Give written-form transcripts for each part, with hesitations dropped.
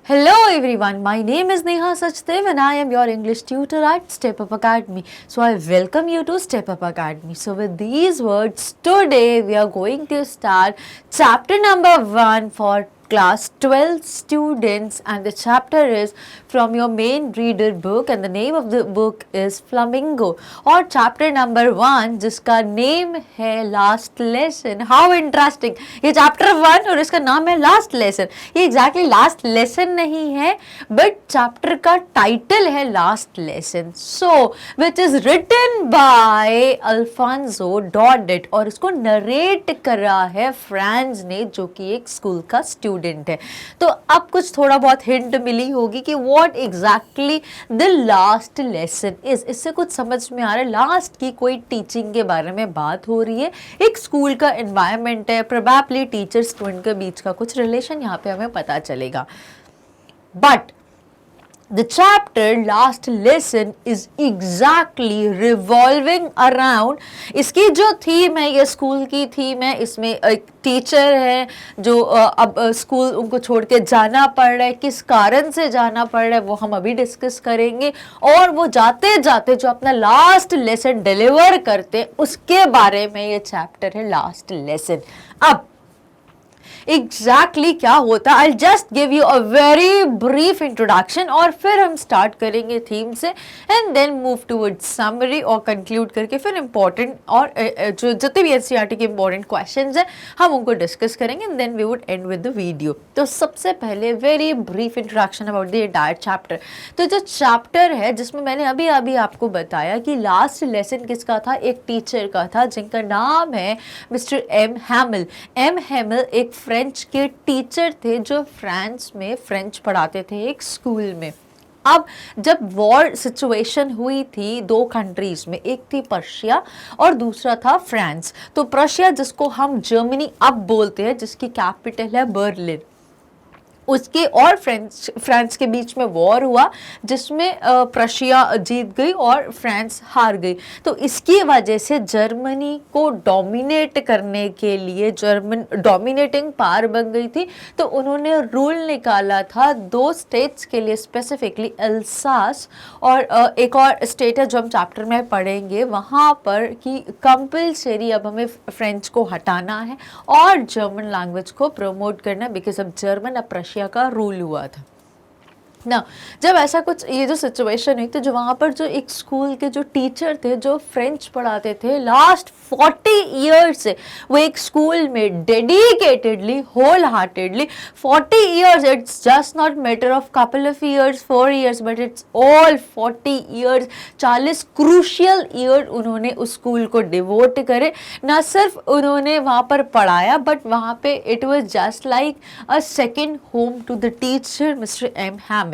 Hello everyone, my name is Neha Sachdev and I am your English tutor at Step Up Academy. So I welcome you to Step Up Academy. So with these words, today we are going to start chapter number 1 for class 12 students, and the chapter is from your main reader book and the name of the book is Flamingo. और chapter number 1 जिसका name है last lesson. How interesting! ये chapter 1 और इसका नाम है last lesson. ये exactly last lesson नहीं है, but chapter का title है last lesson. So which is written by Alfonso Daudet और इसको narrate करा है फ्रांस ने, जो कि एक स्कूल का स्टूडेंट है. तो अब कुछ थोड़ा बहुत हिंट मिली होगी कि what exactly the last lesson is. इससे कुछ समझ में आ रहा है. लास्ट की कोई टीचिंग के बारे में बात हो रही है, एक स्कूल का एनवायरनमेंट है, प्रोबेबली टीचर स्टूडेंट के बीच का कुछ रिलेशन यहाँ पे हमें पता चलेगा. But the chapter last lesson is exactly revolving around, इसकी जो थीम है, ये स्कूल की थीम है. इसमें एक टीचर है जो अब स्कूल उनको छोड़ के जाना पड़ रहा है. किस कारण से जाना पड़ रहा है वो हम अभी डिस्कस करेंगे. और वो जाते जाते जो अपना लास्ट लेसन डिलीवर करते उसके बारे में ये चैप्टर है लास्ट लेसन. अब एग्जैक्टली क्या होता है, I just give you a very brief introduction और फिर हम स्टार्ट करेंगे थीम से and then move towards summary और कंक्लूड करके फिर इंपॉर्टेंट और जो जितने भी एनसीईआरटी के इंपॉर्टेंट क्वेश्चंस हैं हम उनको डिस्कस करेंगे and then we would end with the video. तो सबसे पहले very brief introduction about the entire chapter. तो जो चैप्टर है जिसमें मैंने अभी अभी आपको बताया कि लास्ट लेसन किसका था, एक टीचर का था जिनका नाम है मिस्टर एम हैमिल. एम हैमिल एक फ्रेंच के टीचर थे जो फ्रांस में फ्रेंच पढ़ाते थे एक स्कूल में. अब जब वॉर सिचुएशन हुई थी दो कंट्रीज में, एक थी पर्शिया और दूसरा था फ्रांस. तो पर्शिया जिसको हम जर्मनी अब बोलते हैं, जिसकी कैपिटल है बर्लिन, उसके और फ्रांस के बीच में वॉर हुआ जिसमें प्रशिया जीत गई और फ्रांस हार गई. तो इसकी वजह से जर्मनी को डोमिनेट करने के लिए जर्मन डोमिनेटिंग पावर बन गई थी. तो उन्होंने रूल निकाला था दो स्टेट्स के लिए, स्पेसिफिकली एल्सास और एक और स्टेट है जो हम चैप्टर में पढ़ेंगे, वहाँ पर कि कंपल्सरी अब हमें फ्रेंच को हटाना है और जर्मन लैंग्वेज को प्रमोट करना, बिकॉज अब जर्मन अब रशिया का रूल हुआ था ना. जब ऐसा कुछ ये जो सिचुएशन हुई तो जो वहाँ पर जो एक स्कूल के जो टीचर थे जो फ्रेंच पढ़ाते थे लास्ट 40 ईयर्स से, वो एक स्कूल में dedicatedly wholeheartedly 40 years, it's just not matter of couple of years 4 years but it's all 40 years, 40 crucial year उन्होंने उस स्कूल को डिवोट करे. ना सिर्फ उन्होंने वहाँ पर पढ़ाया बट वहाँ पे it was just like a second home to the teacher mister M Hamel.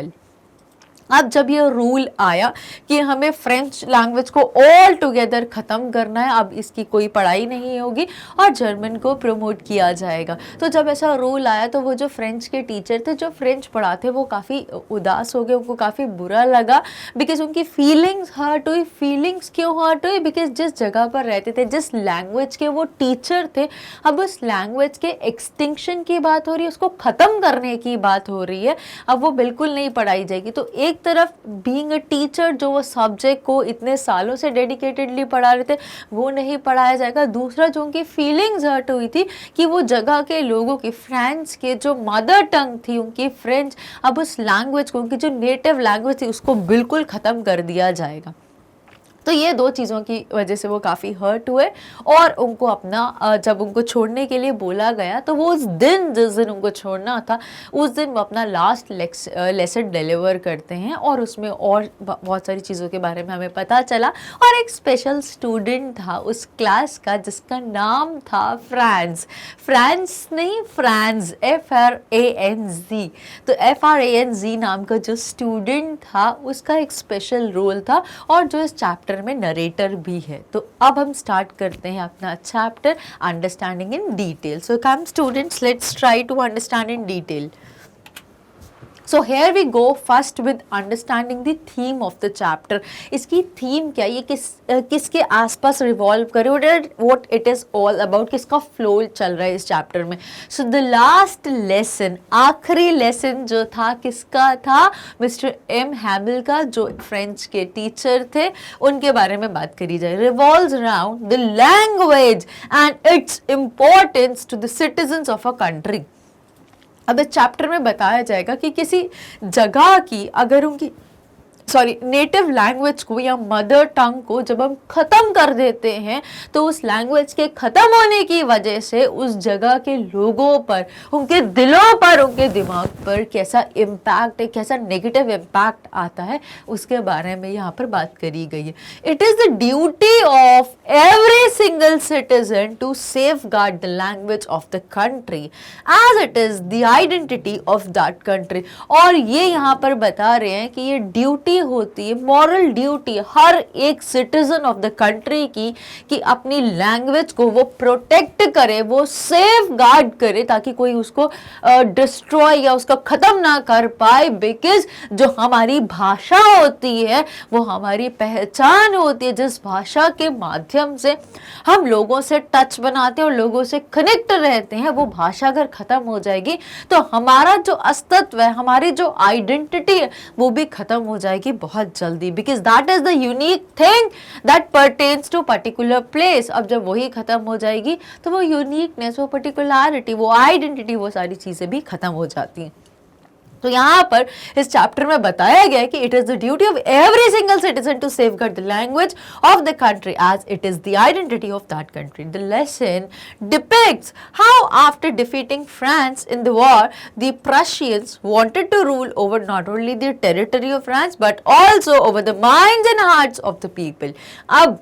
अब जब ये रूल आया कि हमें फ्रेंच लैंग्वेज को ऑल टुगेदर ख़त्म करना है, अब इसकी कोई पढ़ाई नहीं होगी और जर्मन को प्रमोट किया जाएगा. तो जब ऐसा रूल आया तो वो जो फ्रेंच के टीचर थे जो फ्रेंच पढ़ाते वो काफ़ी उदास हो गए, उनको काफ़ी बुरा लगा बिकॉज उनकी फीलिंग्स हर्ट हुई. फीलिंग्स क्यों हर्ट हुई, बिकॉज जिस जगह पर रहते थे, जिस लैंग्वेज के वो टीचर थे, अब उस लैंग्वेज के एक्सटिंक्शन की बात हो रही है, उसको ख़त्म करने की बात हो रही है. अब वो बिल्कुल नहीं पढ़ाई जाएगी. तो एक तरफ बीइंग अ टीचर जो वो सब्जेक्ट को इतने सालों से डेडिकेटेडली पढ़ा रहे थे वो नहीं पढ़ाया जाएगा. दूसरा जो उनकी फीलिंग्स हर्ट हुई थी कि वो जगह के लोगों की, फ्रांस के जो मदर टंग थी उनकी फ्रेंच, अब उस लैंग्वेज को, उनकी जो नेटिव लैंग्वेज थी उसको बिल्कुल ख़त्म कर दिया जाएगा. तो ये दो चीज़ों की वजह से वो काफ़ी हर्ट हुए और उनको अपना जब उनको छोड़ने के लिए बोला गया तो वो उस दिन, जिस दिन उनको छोड़ना था, उस दिन वो अपना लास्ट लेसन डिलीवर करते हैं और उसमें और बहुत सारी चीज़ों के बारे में हमें पता चला. और एक स्पेशल स्टूडेंट था उस क्लास का जिसका नाम था फ्रांस. फ्रांस नहीं, फ्रांस, FRANZ. तो FRANZ नाम का जो स्टूडेंट था उसका एक स्पेशल रोल था और जो इस चैप्टर में नरेटर भी है. तो अब हम स्टार्ट करते हैं अपना chapter understanding in detail. So come students, let's try to understand in detail. So here we go first with understanding the theme of the chapter. इसकी थीम क्या है, ये किसके आसपास रिवॉल्व करे, what it is all about, किसका flow चल रहा है इस चैप्टर में। सो द लास्ट लेसन, आखिरी लेसन जो था किसका था, मिस्टर एम हैमिल का, जो फ्रेंच के टीचर थे, उनके बारे में बात करी जाए। Revolves around the language and its importance to the citizens of a country. अब इस चैप्टर में बताया जाएगा कि किसी जगह की अगर उनकी नेटिव लैंग्वेज को या मदर टंग को जब हम ख़त्म कर देते हैं तो उस लैंग्वेज के ख़त्म होने की वजह से उस जगह के लोगों पर, उनके दिलों पर, उनके दिमाग पर कैसा इम्पैक्ट है, कैसा नेगेटिव इम्पैक्ट आता है, उसके बारे में यहाँ पर बात करी गई है। It is the duty of every single citizen to safeguard the language of the country as it is the identity of that country. और ये यहाँ पर बता रहे हैं कि ये ड्यूटी होती है, मॉरल ड्यूटी हर एक सिटीजन ऑफ द कंट्री की, कि अपनी लैंग्वेज को वो प्रोटेक्ट करे, वो सेफ गार्ड करे, ताकि कोई उसको डिस्ट्रॉय या उसको खत्म ना कर पाए। बिकॉज जो हमारी भाषा होती है वो हमारी पहचान होती है, जिस भाषा के माध्यम से हम लोगों से टच बनाते हैं और लोगों से कनेक्ट रहते हैं, वो भाषा अगर खत्म हो जाएगी तो हमारा जो अस्तित्व है, हमारी जो आइडेंटिटी है, वो भी खत्म हो जाएगी बहुत जल्दी। Because that is the unique thing that pertains to particular place. अब जब वही खत्म हो जाएगी तो वो यूनिकनेस, वो पर्टिकुलरिटी, वो आइडेंटिटी, वो सारी चीजें भी खत्म हो जाती हैं। तो यहाँ पर इस चैप्टर में बताया गया है कि it is the duty of every single citizen to safeguard the language of the country as it is the identity of that country. The lesson depicts how after defeating France in the war the Prussians wanted to rule over not only the territory of France but also over the minds and hearts of the people. अब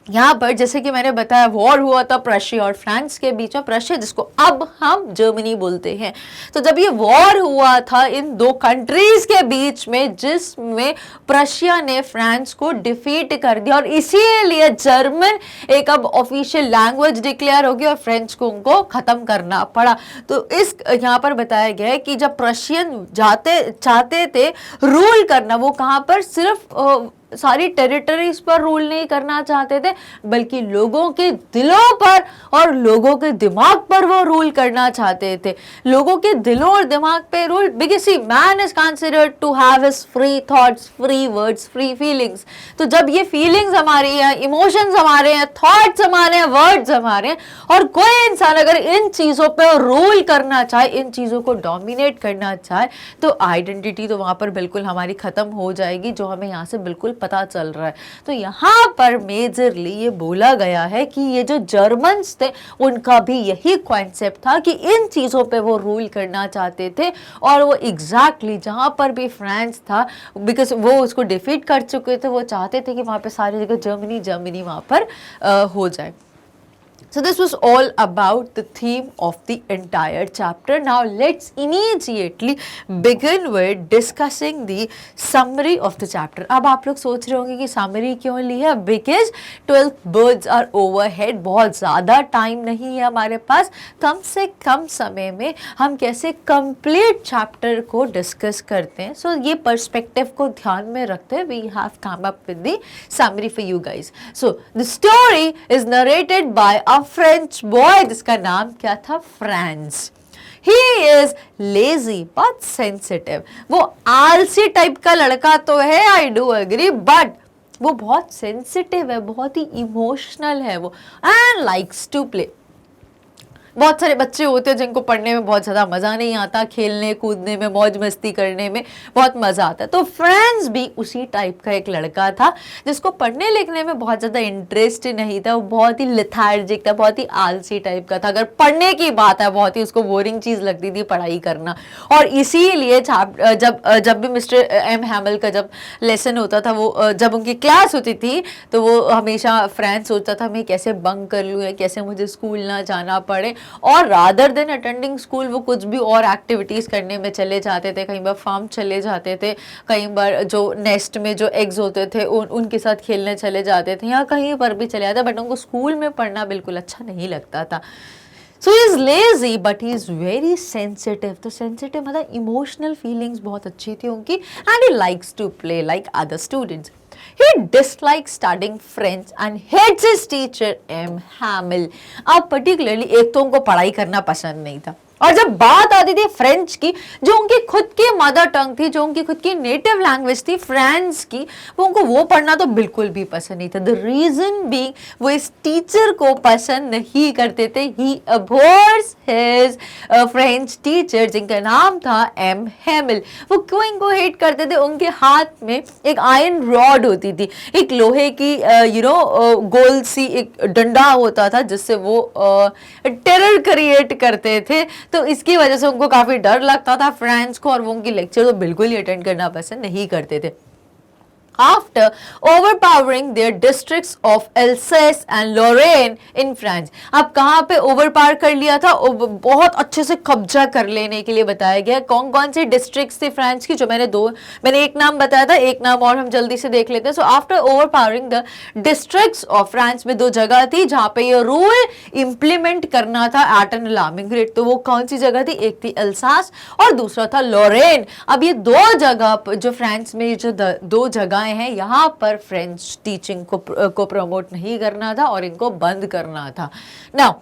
यहाँ पर जैसे कि मैंने बताया, war हुआ था प्रशिया और फ्रांस के बीच में, प्रशिया जिसको अब हम जर्मनी बोलते हैं। तो जब ये वॉर हुआ था इन दो कंट्रीज के बीच में, जिसमें प्रशिया ने फ्रांस को डिफीट कर दिया और इसीलिए जर्मन एक अब ऑफिशियल लैंग्वेज डिक्लेयर हो गई और फ्रेंच को उनको खत्म करना पड़ा। तो इस यहाँ पर बताया गया है कि जब प्रशियन चाहते थे रूल करना, वो कहाँ पर, सिर्फ सारी टेरिटरीज पर रूल नहीं करना चाहते थे, बल्कि लोगों के दिलों पर और लोगों के दिमाग पर वो रूल करना चाहते थे। लोगों के दिलों और दिमाग पे rule, because see man is considered to have his free thoughts, free words, free feelings. तो जब ये फीलिंग्स हमारी हैं, इमोशंस हमारे हैं, थॉट्स हमारे हैं, वर्ड्स हमारे हैं, और कोई इंसान अगर इन चीज़ों पे रूल करना चाहे, इन चीज़ों को डोमिनेट करना चाहे, तो आइडेंटिटी तो वहाँ पर बिल्कुल हमारी ख़त्म हो जाएगी, जो हमें यहाँ से बिल्कुल पता चल रहा है। तो यहाँ पर मेजरली ये बोला गया है कि ये जो जर्मन्स थे उनका भी यही कॉन्सेप्ट था कि इन चीज़ों पे वो रूल करना चाहते थे, और वो एग्जैक्टली जहाँ पर भी फ्रांस था, बिकॉज वो उसको डिफीट कर चुके थे, वो चाहते थे कि वहाँ पे सारी जगह जर्मनी वहाँ पर हो जाए। So this was all about the theme of the entire chapter. Now let's immediately begin with discussing the summary of the chapter. अब आप लोग सोच रहे होंगे कि summary क्यों ली है? Because 12 birds are overhead. बहुत ज़्यादा टाइम नहीं है हमारे पास, कम से कम समय में हम कैसे complete chapter को डिस्कस करते हैं। So ये perspective को ध्यान में रखते हैं we have come up with the summary for you guys. So the story is narrated by a French boy जिसका नाम क्या था, France. He is lazy but sensitive. वो आलसी टाइप का लड़का तो है, I do agree, but वो बहुत सेंसिटिव है, बहुत ही इमोशनल है वो, and likes to play. बहुत सारे बच्चे होते हैं जिनको पढ़ने में बहुत ज़्यादा मज़ा नहीं आता, खेलने कूदने में, मौज मस्ती करने में बहुत मज़ा आता है। तो फ्रांस भी उसी टाइप का एक लड़का था जिसको पढ़ने लिखने में बहुत ज़्यादा इंटरेस्ट नहीं था, वो बहुत ही लेथार्जिक था, बहुत ही आलसी टाइप का था। अगर पढ़ने की बात है, बहुत ही उसको बोरिंग चीज़ लगती थी पढ़ाई करना, और इसीलिए जब भी मिस्टर एम हैमिल का जब लेसन होता था, वो जब उनकी क्लास होती थी, तो वो हमेशा फ्रांस सोचता था मैं कैसे बंक कर लूँ या कैसे मुझे स्कूल ना जाना पड़े, और रादर देन अटेंडिंग स्कूल वो कुछ भी और एक्टिविटीज़ करने में चले जाते थे। कई बार फार्म चले जाते थे, कई बार जो नेस्ट में जो एग्स होते थे उनके साथ खेलने चले जाते थे, या कहीं पर भी चले जाते, बट उनको स्कूल में पढ़ना बिल्कुल अच्छा नहीं लगता था। So he is lazy but he is very sensitive. तो सेंसिटिव मतलब इमोशनल फीलिंग्स बहुत अच्छी थी उनकी, and he likes to play like other students. He dislikes studying French and hates his teacher M. Hamill। अब particularly एक तो उनको पढ़ाई करना पसंद नहीं था, और जब बात आती थी फ्रेंच की, जो उनकी खुद की मदर टंग थी, जो उनकी खुद की नेटिव लैंग्वेज थी फ्रांस की, वो उनको वो पढ़ना तो बिल्कुल भी पसंद नहीं था। द रीजन बीइंग वो इस टीचर को पसंद नहीं करते थे। ही अबोर्स हिज फ्रेंच टीचर जिनका नाम था एम हेमिल। वो क्यों इनको हेट करते थे? उनके हाथ में एक आयरन रॉड होती थी, एक लोहे की गोल सी एक डंडा होता था जिससे वो टेरर क्रिएट करते थे। तो इसकी वजह से उनको काफी डर लगता था फ्रांस को, और वो उनकी लेक्चर तो बिल्कुल ही अटेंड करना पसंद नहीं करते थे। After overpowering their districts of Alsace and Lorraine in France, अब कहाँ पे ओवरपावर कर लिया था? बहुत अच्छे से कब्जा कर लेने के लिए बताया गया। कौन कौन सी डिस्ट्रिक्ट्स थी फ्रांस की? जो मैंने एक नाम बताया था, एक नाम और हम जल्दी से देख लेते हैं। So after overpowering the districts of France में दो जगह थी जहाँ पे ये रूल इम्प्लीमेंट करना था एट एन अलार्मिंग रेट। तो वो कौन सी जगह थी? एक थी एल्सास और दूसरा था लॉरेन। अब ये दो जगह जो फ्रांस में जो दो जगह हैं, यहाँ पर फ्रेंच टीचिंग को प्रमोट नहीं करना था और इनको बंद करना था। नाउ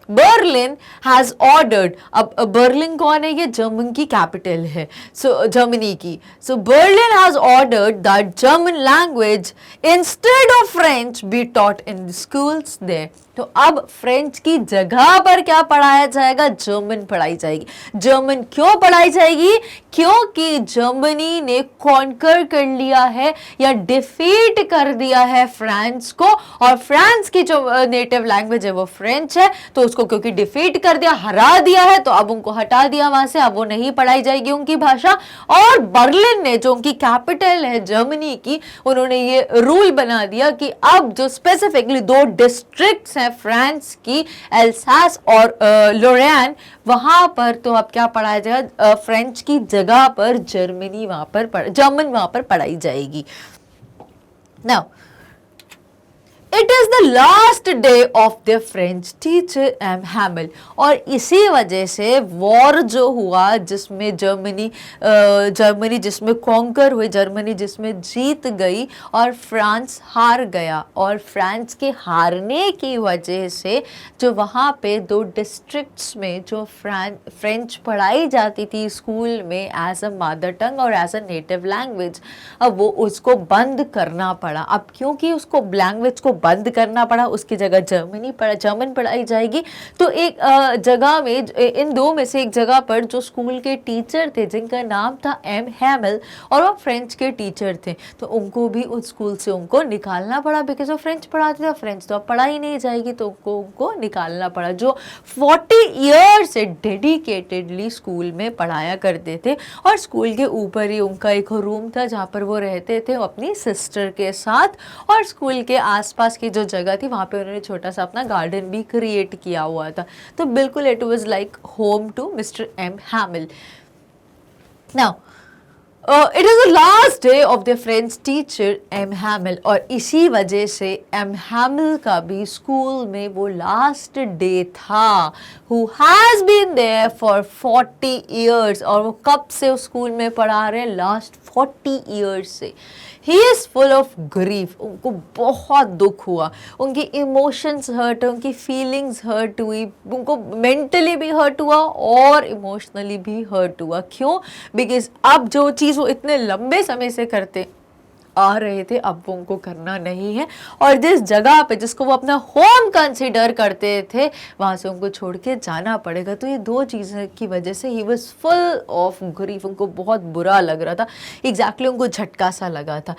बर्लिन हैज ऑर्डर्ड, अब बर्लिन कौन है? ये जर्मन की कैपिटल है, सो जर्मनी की। So Berlin has ordered that German language instead of French be taught in schools there. तो अब फ्रेंच की जगह पर क्या पढ़ाया जाएगा? जर्मन पढ़ाई जाएगी। जर्मन क्यों पढ़ाई जाएगी? क्योंकि जर्मनी ने कॉन्कर कर लिया है या डिफीट कर दिया है फ्रांस को, और फ्रांस की जो नेटिव लैंग्वेज है वो फ्रेंच है, तो उसको क्योंकि डिफीट कर दिया, हरा दिया है, तो अब उनको हटा दिया वहां से। अब वो नहीं पढ़ाई जाएगी उनकी भाषा। और बर्लिन ने, जो उनकी कैपिटल है जर्मनी की, उन्होंने ये रूल बना दिया कि अब जो स्पेसिफिकली दो डिस्ट्रिक्ट्स हैं फ्रांस की, एल्सास और लोरेन, वहां पर तो अब क्या पढ़ाया जाएगा? फ्रेंच की जगह पर जर्मन वहां पर पढ़ाई जाएगी। Now it is the last day of the French teacher M Hamel. और इसी वजह से वॉर जो हुआ, जिसमें जर्मनी जिसमें कॉन्कर हुई, जर्मनी जिसमें जीत गई और फ्रांस हार गया, और फ्रांस के हारने की वजह से जो वहाँ पे दो डिस्ट्रिक्ट्स में जो फ्रेंच पढ़ाई जाती थी स्कूल में एज अ मदर टंग और एज अ नेटिव लैंग्वेज, अब वो उसको बंद करना पड़ा। अब क्योंकि उसको लैंग्वेज को बंद करना पड़ा, उसकी जगह जर्मन पढ़ाई जाएगी। तो एक जगह में, इन दो में से एक जगह पर जो स्कूल के टीचर थे जिनका नाम था एम हैमिल, और वो फ्रेंच के टीचर थे, तो उनको भी उस स्कूल से उनको निकालना पड़ा, बिकॉज वो फ्रेंच पढ़ाते थे। फ्रेंच तो अब पढ़ाई नहीं जाएगी, तो उनको निकालना पड़ा। जो 40 ईयर्स से डेडिकेटेडली स्कूल में पढ़ाया करते थे, और स्कूल के ऊपर ही उनका एक रूम था जहाँ पर वो रहते थे अपनी सिस्टर के साथ, और स्कूल के आसपास की जो जगह थी वहाँ पे उन्होंने छोटा सा अपना गार्डन भी क्रिएट किया हुआ था। तो बिल्कुल it was like home to mister M Hamel. Now it is the last day of the French teacher M Hamel, और इसी वजह से एम हैमिल का भी स्कूल में वो लास्ट डे था। Who has been there for 40 years, और वो कब से उस स्कूल में पढ़ा रहे हैं? लास्ट 40 ईयर्स से। He is full of grief, उनको बहुत दुख हुआ, उनकी इमोशंस हर्ट, उनकी फीलिंग्स हर्ट हुई, उनको मेंटली भी हर्ट हुआ और इमोशनली भी हर्ट हुआ। क्यों? बिकॉज अब जो चीज़ वो इतने लंबे समय से करते आ रहे थे, अब वो उनको करना नहीं है, और जिस जगह पे जिसको वो अपना होम कंसीडर करते थे, वहाँ से उनको छोड़ के जाना पड़ेगा। तो ये दो चीज़ों की वजह से he was full of grief, उनको बहुत बुरा लग रहा था। एग्जैक्टली उनको झटका सा लगा था।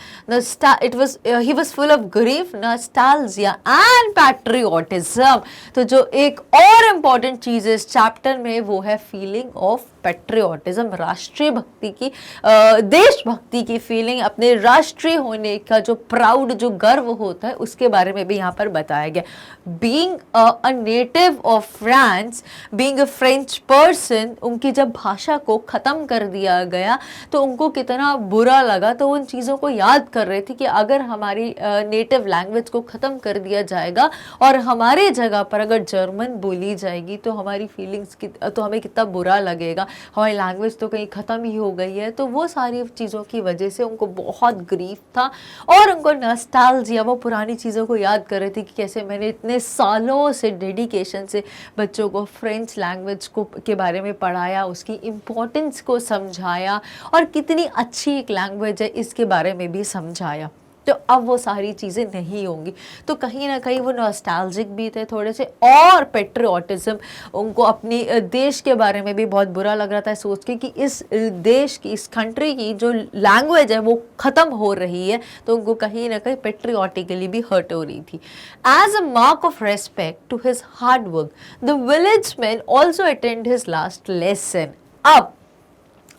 He was full of grief, nostalgia and patriotism. तो जो एक और इम्पॉर्टेंट चीज़ है इस चैप्टर में, वो है फीलिंग ऑफ पेट्रियोटिज्म, राष्ट्रीय भक्ति की, देशभक्ति की फीलिंग, अपने राष्ट्रीय होने का जो प्राउड, जो गर्व होता है, उसके बारे में भी यहाँ पर बताया गया। Being a native of France, being a French person, उनकी जब भाषा को ख़त्म कर दिया गया तो उनको कितना बुरा लगा। तो उन चीज़ों को याद कर रहे थे कि अगर हमारी नेटिव लैंग्वेज को ख़त्म कर दिया जाएगा और हमारे जगह पर अगर जर्मन बोली जाएगी तो हमारी फीलिंग्स तो हमें कितना बुरा लगेगा, हमारी लैंग्वेज तो कहीं ख़त्म ही हो गई है। तो वो सारी चीज़ों की वजह से उनको बहुत ग्रीफ था और उनको नॉस्टैल्जिया, वो पुरानी चीज़ों को याद कर रहे थे कि कैसे मैंने इतने सालों से डेडिकेशन से बच्चों को फ्रेंच लैंग्वेज को के बारे में पढ़ाया, उसकी इम्पोर्टेंस को समझाया और कितनी अच्छी एक लैंग्वेज है इसके बारे में भी समझाया। तो अब वो सारी चीज़ें नहीं होंगी। तो कहीं ना कहीं वो नॉस्टैल्जिक भी थे थोड़े से, और पेट्रियोटिज्म, उनको अपनी देश के बारे में भी बहुत बुरा लग रहा था सोच के कि इस देश की, इस कंट्री की जो लैंग्वेज है वो ख़त्म हो रही है। तो उनको कहीं ना कहीं पेट्रियोटिकली भी हर्ट हो रही थी। As a mark of respect to his hard work, the village man also attend his last lesson. अब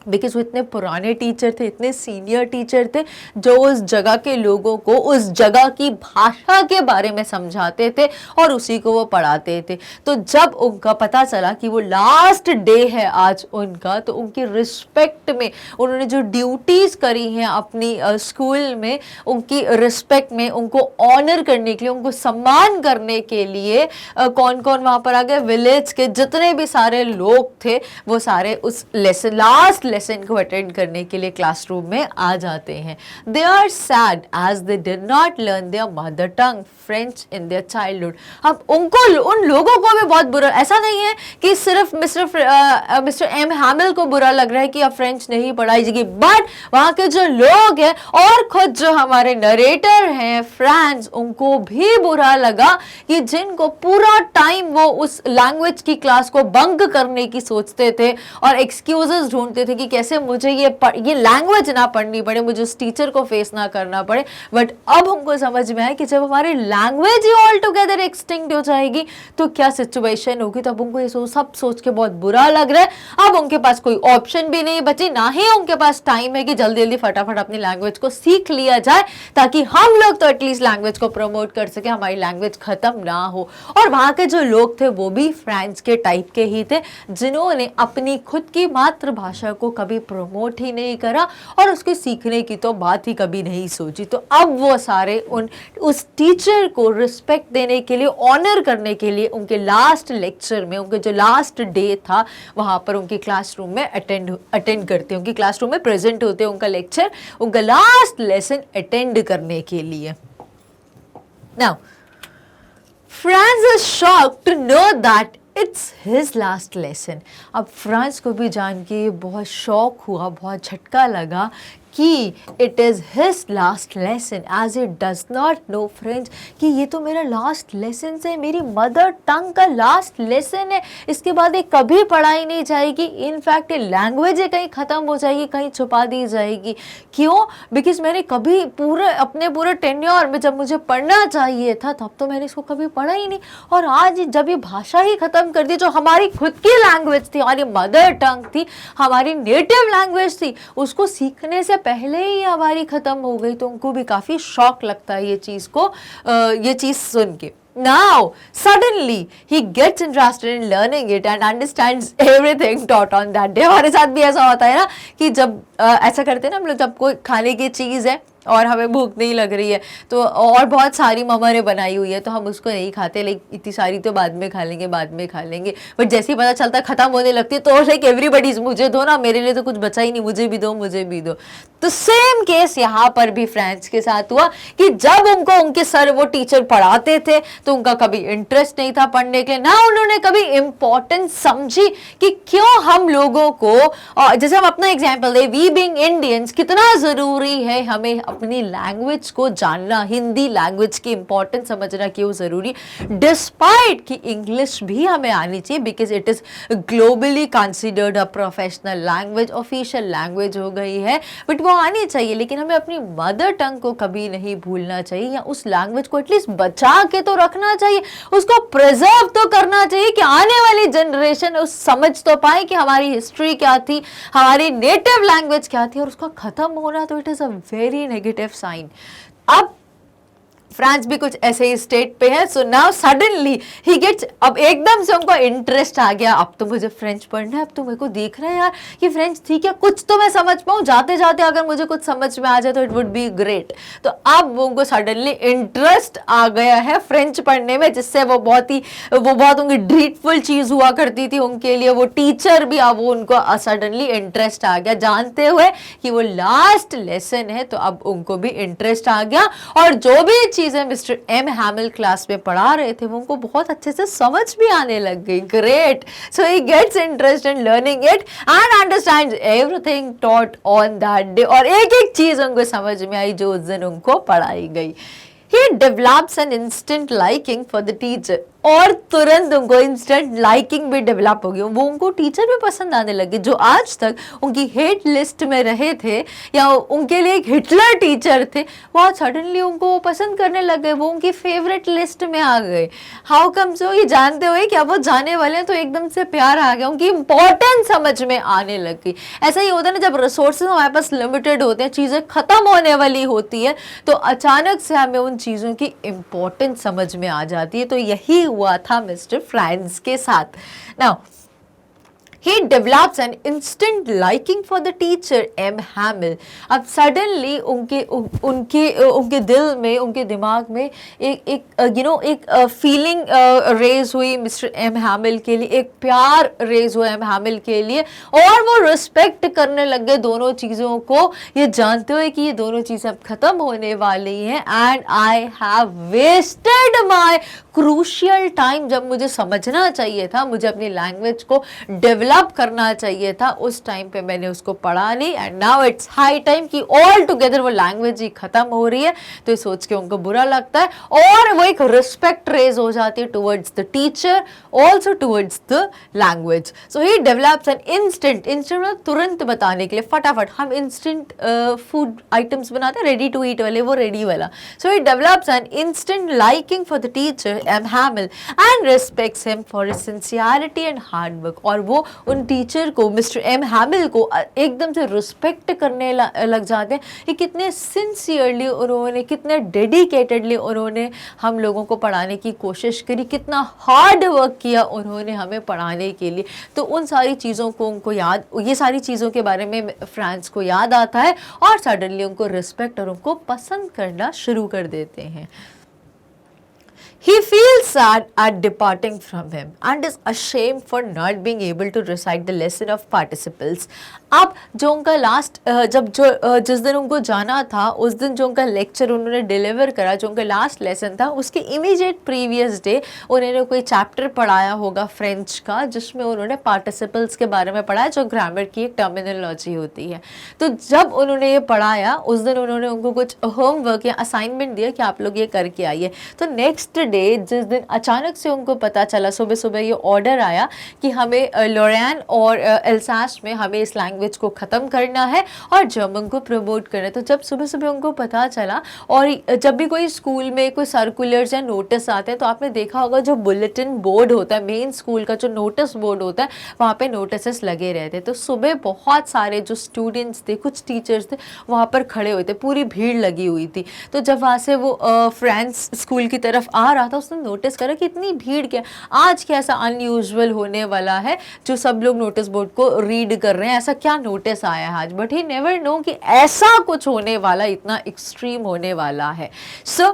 बिकॉज वो इतने पुराने टीचर थे, इतने सीनियर टीचर थे जो उस जगह के लोगों को उस जगह की भाषा के बारे में समझाते थे और उसी को वो पढ़ाते थे। तो जब उनका पता चला कि वो लास्ट डे है आज उनका, तो उनकी रिस्पेक्ट में उन्होंने जो ड्यूटीज़ करी हैं अपनी स्कूल में, उनकी रिस्पेक्ट में, उनको ऑनर करने के लिए, उनको सम्मान करने के लिए कौन कौन वहाँ पर आ गए, विलेज के जितने भी सारे लोग थे वो सारे उस लेसन, लास्ट लेसन को अटेंड करने के लिए क्लासरूम में आ जाते हैं। They are sad as they did not learn their mother tongue French in their childhood. अब उनको, उन लोगों को भी बहुत बुरा, ऐसा नहीं है कि सिर्फ मिस्टर एम हैमिल को बुरा लग रहा है कि अब फ्रेंच नहीं पढ़ाई जाएगी, बट वहाँ के जो लोग हैं और खुद जो हमारे नरेटर हैं फ्रांस, उनको भी बुरा लगा कि जिनको पूरा टाइम वो उस लैंग्वेज की क्लास को बंक करने की सोचते थे और एक्सक्यूजेस ढूंढते थे कि कैसे मुझे ये लैंग्वेज ना पढ़नी पड़े, मुझे उस टीचर को फेस ना करना पड़े। बट अब हमको समझ में आया कि जब हमारी लैंग्वेज ही ऑल टुगेदर एक्सटिंक्ट हो जाएगी तो क्या सिचुएशन होगी। तब उनको ये सब सोच के बहुत बुरा लग रहा है। अब उनके पास कोई ऑप्शन भी नहीं बची, ना ही उनके पास टाइम है कि जल्दी जल्दी फटाफट अपनी लैंग्वेज को सीख लिया जाए ताकि हम लोग तो एटलीस्ट लैंग्वेज को प्रमोट कर सके, हमारी लैंग्वेज खत्म ना हो। और वहाँ के जो लोग थे वो भी फ्रांस के टाइप के ही थे जिन्होंने अपनी खुद की मातृभाषा को कभी प्रमोट ही नहीं करा और उसके सीखने की तो बात ही कभी नहीं सोची। तो अब वो सारे उस टीचर को रिस्पेक्ट देने के लिए, ऑनर करने के लिए उनके लास्ट लेक्चर में, उनके जो लास्ट डे था वहाँ पर उनकी क्लासरूम में अटेंड करते, उनकी क्लासरूम में प्रेजेंट होते, उनका लेक्चर, उनका लास्ट लेसन अटेंड करने के लिए। Now France is shocked to know that it's his last lesson. अब फ्रांस को भी जान के बहुत शौक हुआ, बहुत झटका लगा कि it is his last lesson as it does not know French, कि ये तो मेरा लास्ट लेसन है, मेरी मदर टंग का लास्ट लेसन है, इसके बाद ये कभी पढ़ाई नहीं जाएगी। इनफैक्ट ये लैंग्वेज है कहीं ख़त्म हो जाएगी, कहीं छुपा दी जाएगी। क्यों? बिकॉज मैंने कभी अपने पूरे टेन्योर में जब मुझे पढ़ना चाहिए था तब तो मैंने इसको कभी पढ़ा ही नहीं, और आज जब ये भाषा ही ख़त्म कर दी जो हमारी खुद की लैंग्वेज थी, हमारी मदर टंग थी, हमारी नेटिव लैंग्वेज थी, उसको सीखने से पहले ही हमारी खत्म हो गई। तो उनको भी काफी शॉक लगता है ये चीज सुन के। Now, suddenly, he gets interested in learning it and understands everything taught on that day. हमारे साथ भी ऐसा होता है ना कि जब ऐसा करते हैं ना हम लोग, जब कोई खाने की चीज़ है और हमें भूख नहीं लग रही है तो, और बहुत सारी मम्मा ने बनाई हुई है तो हम उसको नहीं खाते, लाइक इतनी सारी तो बाद में खा लेंगे, बट जैसे ही पता चलता है ख़त्म होने लगती है तो लाइक एवरीबडीज, मुझे दो ना, मेरे लिए तो कुछ बचा ही नहीं, मुझे भी दो। तो सेम केस यहाँ पर भी फ्रांस के साथ हुआ कि जब उनके सर वो टीचर पढ़ाते थे तो उनका कभी इंटरेस्ट नहीं था पढ़ने के लिए, ना उन्होंने कभी इम्पोर्टेंस समझी कि क्यों हम लोगों को, जैसे हम अपना एग्जाम्पल दें, वी बीइंग इंडियंस, कितना ज़रूरी है हमें अपनी लैंग्वेज को जानना, हिंदी लैंग्वेज की इंपॉर्टेंस समझना क्यों ज़रूरी, डिस्पाइट कि इंग्लिश भी हमें आनी चाहिए because it is globally considered a professional language, official language हो गई है, बट वो आनी चाहिए। लेकिन हमें अपनी मदर टंग को कभी नहीं भूलना चाहिए, या उस लैंग्वेज को एटलीस्ट बचा के तो रखना चाहिए, उसको प्रिजर्व तो करना चाहिए कि आने वाली जनरेशन उस समझ तो पाए कि हमारी हिस्ट्री क्या थी, हमारी नेटिव लैंग्वेज क्या थी। और उसका खत्म होना तो it is a very negative sign. अब फ्रांस भी कुछ ऐसे ही स्टेट पे है। So now suddenly he gets, अब एकदम से उनको इंटरेस्ट आ गया, अब तो मुझे फ्रेंच पढ़ना है, अब तो मेरे को देख रहा है यार कि फ्रेंच ठीक है, कुछ तो मैं समझ पाऊँ, जाते जाते अगर मुझे कुछ समझ में आ जाए तो इट वुड बी ग्रेट। तो अब उनको सडनली इंटरेस्ट आ गया है फ्रेंच पढ़ने में, जिससे वो बहुत उनकी ड्रीटफुल चीज़ हुआ करती थी उनके लिए, वो टीचर भी अब वो उनको सडनली इंटरेस्ट आ गया, जानते हुए कि वो लास्ट लेसन है, तो अब उनको भी इंटरेस्ट आ गया। और जो भी चीजें मिस्टर एम हैमिल क्लास में पढ़ा रहे थे वो उनको बहुत अच्छे से समझ भी आने लग गई। Great. So he gets interest in learning it and understands everything taught on that day. और एक एक चीज उनको समझ में आई जो उस दिन उनको पढ़ाई गई। He develops an instant liking for the teacher, और तुरंत उनको इंस्टेंट लाइकिंग भी डेवलप हो गई, वो उनको टीचर भी पसंद आने लगे। जो आज तक उनकी हेट लिस्ट में रहे थे या उनके लिए एक हिटलर टीचर थे, वो आज सडनली उनको पसंद करने लगे, वो उनकी फेवरेट लिस्ट में आ गए। हाउ कम सो? ये जानते हुए कि अब वो जाने वाले हैं तो एकदम से प्यार आ गया, उनकी इंपॉर्टेंस समझ में आने लग गई। ऐसा ही होता है ना, जब रिसोर्सेज हमारे पास लिमिटेड होते हैं, चीज़ें खत्म होने वाली होती है, तो अचानक से हमें उन चीज़ों की इंपॉर्टेंस समझ में आ जाती है। तो यही हुआ था मिस्टर फ्रांस के साथ। Now he develops an instant liking for the teacher M. Hamill। अब सडनली उनके दिल में, उनके दिमाग में एक फीलिंग रेज हुई मिस्टर एम हैमिल के लिए, एक प्यार रेज हुआ एम हैमिल के लिए, और वो रिस्पेक्ट करने लग गए दोनों चीज़ों को, ये जानते हुए कि ये दोनों चीज़ें अब खत्म होने वाली हैं। And I have wasted my crucial time, जब मुझे समझना चाहिए था, मुझे अपनी लैंग्वेज को डेवलप करना चाहिए था, उस टाइम पे मैंने उसको पढ़ा नहीं। And now it's high time कि ऑल टुगेदर वो लैंग्वेज ही खत्म हो रही है। तो ये सोच के उनको बुरा लगता है, और वो एक रिस्पेक्ट रेज हो जाती है towards the teacher, also towards the language. So he develops an instant मतलब तुरंत बताने के लिए, फटाफट हम इंस्टेंट फूड आइटम्स बनाते हैं, रेडी टू ईट वाले, वो रेडी वाला। So he develops an instant liking for the teacher M Hamel and respects him for his sincerity and hard work. और वो उन टीचर को, मिस्टर एम हैमिल को एकदम से रिस्पेक्ट करने लग जाते हैं कि कितने सिंसियरली उन्होंने, कितने डेडिकेटेडली उन्होंने हम लोगों को पढ़ाने की कोशिश करी, कितना हार्ड वर्क किया उन्होंने हमें पढ़ाने के लिए। तो उन सारी चीज़ों को उनको याद, ये सारी चीज़ों के बारे में फ्रांस को याद आता है, और सडनली उनको रिस्पेक्ट और उनको पसंद करना शुरू कर देते हैं। He feels sad at departing from him and is ashamed for not being able to recite the lesson of participles। अब जो उनका लास्ट, जिस दिन उनको जाना था, उस दिन जो उनका लेक्चर उन्होंने डिलीवर करा, जो उनका लास्ट लेसन था, उसके इमीडिएट प्रीवियस डे उन्होंने कोई चैप्टर पढ़ाया होगा फ्रेंच का, जिसमें उन्होंने पार्टिसिपल्स के बारे में पढ़ाया, जो ग्रामर की एक टर्मिनोलॉजी होती है। तो जब उन्होंने ये पढ़ाया, उस दिन उन्होंने उनको कुछ होमवर्क या असाइनमेंट दिया कि आप लोग ये करके आइए। तो नेक्स्ट डे, जिस दिन अचानक से उनको पता चला, सुबह सुबह ये ऑर्डर आया कि हमें लॉरेन और एल्सास में हमें इस लैंग्वेज को ख़त्म करना है और जर्मन को प्रमोट करना है। तो जब सुबह सुबह उनको पता चला, और जब भी कोई स्कूल में कोई सर्कुलर्स या नोटिस आते हैं, तो आपने देखा होगा जो बुलेटिन बोर्ड होता है, मेन स्कूल का जो नोटिस बोर्ड होता है, वहाँ पे नोटिस लगे रहते। तो सुबह बहुत सारे जो स्टूडेंट्स थे, कुछ टीचर्स थे, वहाँ पर खड़े हुए थे, पूरी भीड़ लगी हुई थी। तो जब वहाँ से वो फ्रांस स्कूल की तरफ आ रहा था, उसने नोटिस करा कि इतनी भीड़ क्या, आज क्या ऐसा अनयूजुअल होने वाला है जो सब लोग नोटिस बोर्ड को रीड कर रहे हैं, ऐसा क्या नोटिस आया है आज। बट ही नेवर नो कि ऐसा कुछ होने वाला, इतना एक्सट्रीम होने वाला है। सो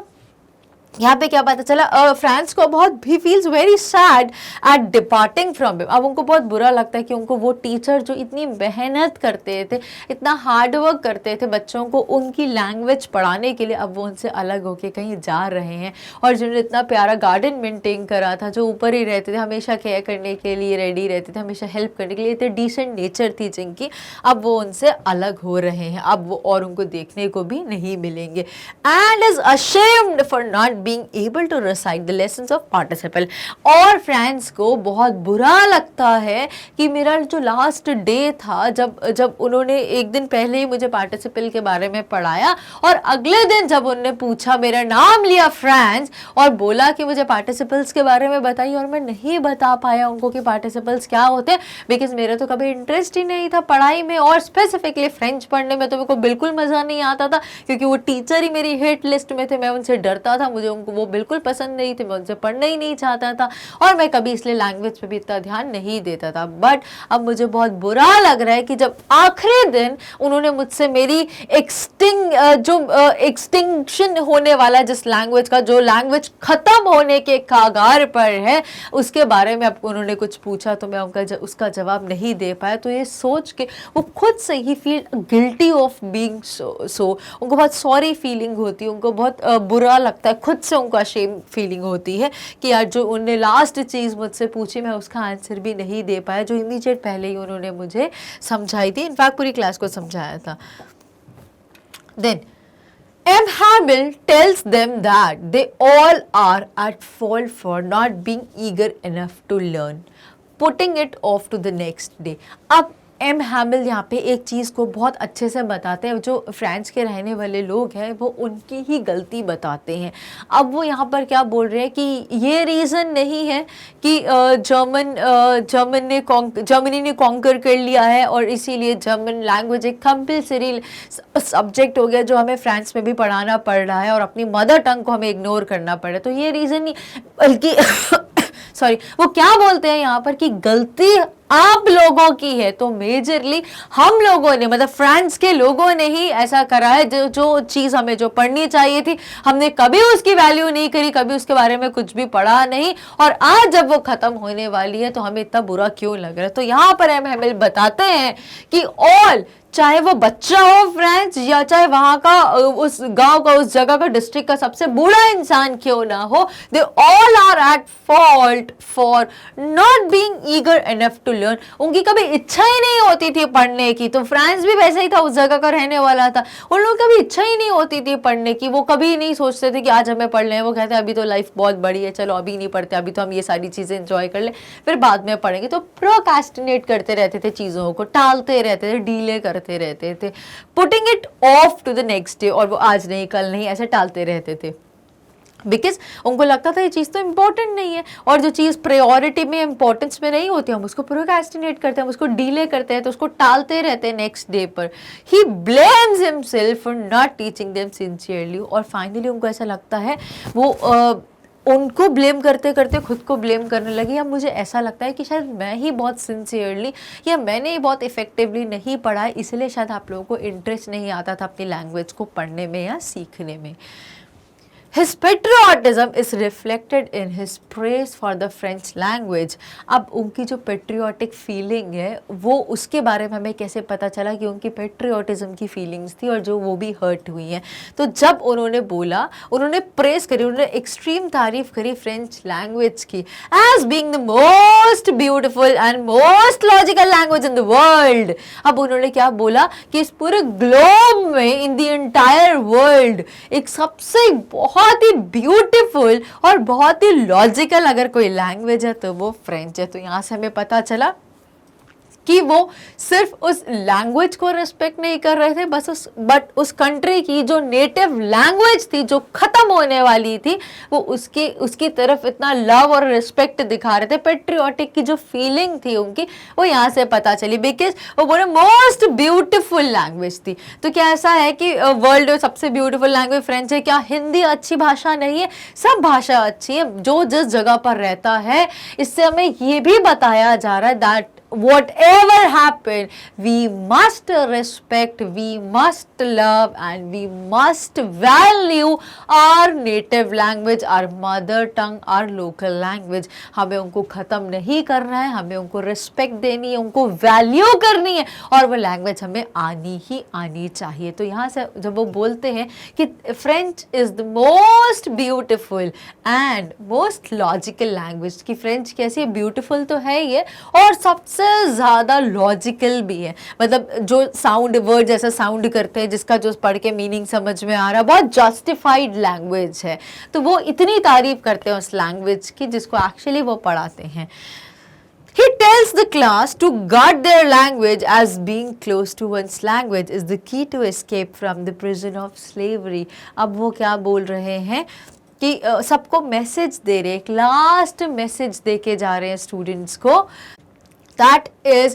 यहाँ पे क्या पता चला, फ्रांस को बहुत भी feels very sad at departing from him. अब उनको बहुत बुरा लगता है कि उनको वो टीचर जो इतनी मेहनत करते थे, इतना हार्ड वर्क करते थे बच्चों को उनकी लैंग्वेज पढ़ाने के लिए, अब वो उनसे अलग होके कहीं जा रहे हैं। और जिन्होंने इतना प्यारा गार्डन मेंटेन करा था, जो ऊपर ही रहते थे, हमेशा केयर करने के लिए रेडी रहते थे, हमेशा हेल्प करने के लिए, इतनी डिसेंट नेचर थी जिनकी, अब वो उनसे अलग हो रहे हैं, अब वो और उनको देखने को भी नहीं मिलेंगे। And is ashamed for not being able to recite the lessons of participle। और फ्रेंड्स को बहुत बुरा लगता है कि मेरा जो लास्ट डे था, जब उन्होंने एक दिन पहले ही मुझे पार्टिसिपल के बारे में पढ़ाया और अगले दिन जब उन्होंने पूछा, मेरा नाम लिया फ्रेंड्स और बोला कि मुझे पार्टिसिपल्स के बारे में बताइए, और मैं नहीं बता पाया उनको कि पार्टिसिपल्स क्या होते हैं, बिकॉज मेरा तो कभी इंटरेस्ट ही नहीं था पढ़ाई में, और स्पेसिफिकली फ्रेंच पढ़ने में तो मेरे को बिल्कुल मज़ा नहीं आता था, क्योंकि वो टीचर ही मेरी हिट लिस्ट में थे, मैं उनसे डरता था, मुझे उनको वो बिल्कुल पसंद नहीं थे, मैं उनसे पढ़ना ही नहीं चाहता था, और मैं कभी इसलिए लैंग्वेज पे भी इतना ध्यान नहीं देता था। बट अब मुझे बहुत बुरा लग रहा है कि जब आखिरी दिन उन्होंने मुझसे मेरी एक्सटिंक्शन होने वाला जिस लैंग्वेज का, जो लैंग्वेज खत्म होने के कागार पर है, उसके बारे में अब उन्होंने कुछ पूछा तो मैं उसका जवाब नहीं दे पाया। तो ये सोच के वो खुद से ही feel guilty of being so, उनको बहुत सॉरी फीलिंग होती है, उनको बहुत बुरा लगता है, खुद से उनको अशेम फीलिंग होती है कि यार जो उन्होंने लास्ट चीज़ मुझसे पूछी मैं उसका आंसर भी नहीं दे पाया, जो इमीडिएट पहले ही उन्होंने मुझे समझाई थी, इनफैक्ट पूरी क्लास को समझाया था। Then M. Hamill tells them that they all are at fault for not being eager enough to learn, putting it off to the next day। अब एम हैमिल यहाँ पे एक चीज़ को बहुत अच्छे से बताते हैं, जो फ्रांस के रहने वाले लोग हैं वो उनकी ही गलती बताते हैं। अब वो यहाँ पर क्या बोल रहे हैं कि ये रीज़न नहीं है कि जर्मनी ने कॉन्कर कर लिया है और इसीलिए जर्मन लैंग्वेज एक कंपल्सरी सब्जेक्ट हो गया जो हमें फ्रांस में भी पढ़ाना पड़ रहा है और अपनी मदर टंग को हमें इग्नोर करना पड़ रहा है। तो ये रीज़न नहीं, बल्कि सॉरी, वो क्या बोलते हैं यहाँ पर कि गलती आप लोगों की है, तो मेजरली हम लोगों ने, मतलब फ्रांस के लोगों ने ही ऐसा करा है। जो चीज़ हमें जो पढ़नी चाहिए थी हमने कभी उसकी वैल्यू नहीं करी, कभी उसके बारे में कुछ भी पढ़ा नहीं, और आज जब वो खत्म होने वाली है तो हमें इतना बुरा क्यों लग रहा है। तो यहाँ पर एम हैमिल बताते हैं कि ऑल, चाहे वो बच्चा हो फ्रेंच या चाहे वहां का उस गांव का, उस जगह का, डिस्ट्रिक्ट का सबसे बूढ़ा इंसान क्यों ना हो, they all are at fault for not being eager enough to learn. उनकी कभी इच्छा ही नहीं होती थी पढ़ने की। तो फ्रांस भी वैसे ही था, उस जगह का रहने वाला था, उन लोगों की कभी इच्छा ही नहीं होती थी पढ़ने की। वो कभी नहीं सोचते थे कि आज हमें पढ़ लें, वो कहते हैं अभी तो लाइफ बहुत बड़ी है, चलो अभी नहीं पढ़ते, अभी तो हम ये सारी चीज़ें एंजॉय कर लें, फिर बाद में पढ़ेंगे। तो प्रोकास्टिनेट करते रहते थे, चीज़ों को टालते रहते थे, डीले करते रहते थे, putting it off to the next day, और वो आज नहीं कल नहीं ऐसे टालते रहते थे, बिकॉज उनको लगता था ये चीज़ तो इम्पोर्टेंट नहीं है, और जो चीज़ प्रायोरिटी में इंपॉर्टेंस में नहीं होती हम उसको प्रोक्रेस्टिनेट करते हैं, हम उसको डिले करते हैं, तो उसको टालते रहते हैं नेक्स्ट डे पर। He blames himself for not teaching them sincerely, और फाइनली उनको ऐसा लगता है वो उनको ब्लेम करते करते खुद को ब्लेम करने लगी। या मुझे ऐसा लगता है कि शायद मैं ही बहुत सिंसियरली या मैंने ही बहुत इफेक्टिवली नहीं पढ़ा, इसलिए शायद आप लोगों को इंटरेस्ट नहीं आता था अपनी लैंग्वेज को पढ़ने में या सीखने में। His patriotism is reflected in his praise for the French language। अब उनकी जो पेट्रियाटिक फीलिंग है वो उसके बारे में हमें कैसे पता चला कि उनकी पेट्रियाटिज्म की फीलिंग्स थी और जो वो भी हर्ट हुई हैं। तो जब उन्होंने बोला, उन्होंने प्रेस करी, उन्होंने एक्सट्रीम तारीफ करी फ्रेंच लैंग्वेज की as being the most beautiful and most logical language in the world. अब उन्होंने क्या बोला कि इस पूरे ग्लोब में, इन द एंटायर वर्ल्ड, एक सबसे बहुत ही ब्यूटीफुल और बहुत ही लॉजिकल अगर कोई लैंग्वेज है तो वो फ्रेंच है। तो यहाँ से हमें पता चला कि वो सिर्फ उस लैंग्वेज को रिस्पेक्ट नहीं कर रहे थे बट उस कंट्री की जो नेटिव लैंग्वेज थी जो खत्म होने वाली थी, वो उसकी तरफ इतना लव और रिस्पेक्ट दिखा रहे थे। पेट्रियोटिक की जो फीलिंग थी उनकी, वो यहाँ से पता चली, बिकॉज वो बोले मोस्ट ब्यूटिफुल लैंग्वेज थी। तो क्या ऐसा है कि वर्ल्ड में सबसे ब्यूटिफुल लैंग्वेज फ्रेंच है? क्या हिंदी अच्छी भाषा नहीं है? सब भाषा अच्छी है, जो जिस जगह पर रहता है। इससे हमें ये भी बताया जा रहा है that whatever happen, we must respect, we must love, and we must value our native language, our mother tongue, our local language. हमें उनको ख़त्म नहीं करना है, हमें उनको रिस्पेक्ट देनी है, उनको वैल्यू करनी है, और वो लैंग्वेज हमें आनी ही आनी चाहिए. तो यहाँ से जब वो बोलते हैं कि French is the most beautiful and most logical language, कि फ्रेंच कैसी है, ब्यूटिफुल तो है ये, और सबसे ज़्यादा लॉजिकल भी है. मतलब जो साउंड वर्ड जैसा साउंड करते हैं, जिसका जो पढ़ के मीनिंग समझ में आ रहा है, बहुत जस्टिफाइड लैंग्वेज है. तो वो इतनी तारीफ करते हैं उस लैंग्वेज की जिसको एक्चुअली वो पढ़ाते हैं. He tells the class to guard their language as being close to one's language is the key to escape from the prison of slavery. अब वो क्या बोल रहे हैं कि सबको मैसेज दे रहे, एक लास्ट मैसेज दे के जा रहे हैं स्टूडेंट्स को. That is,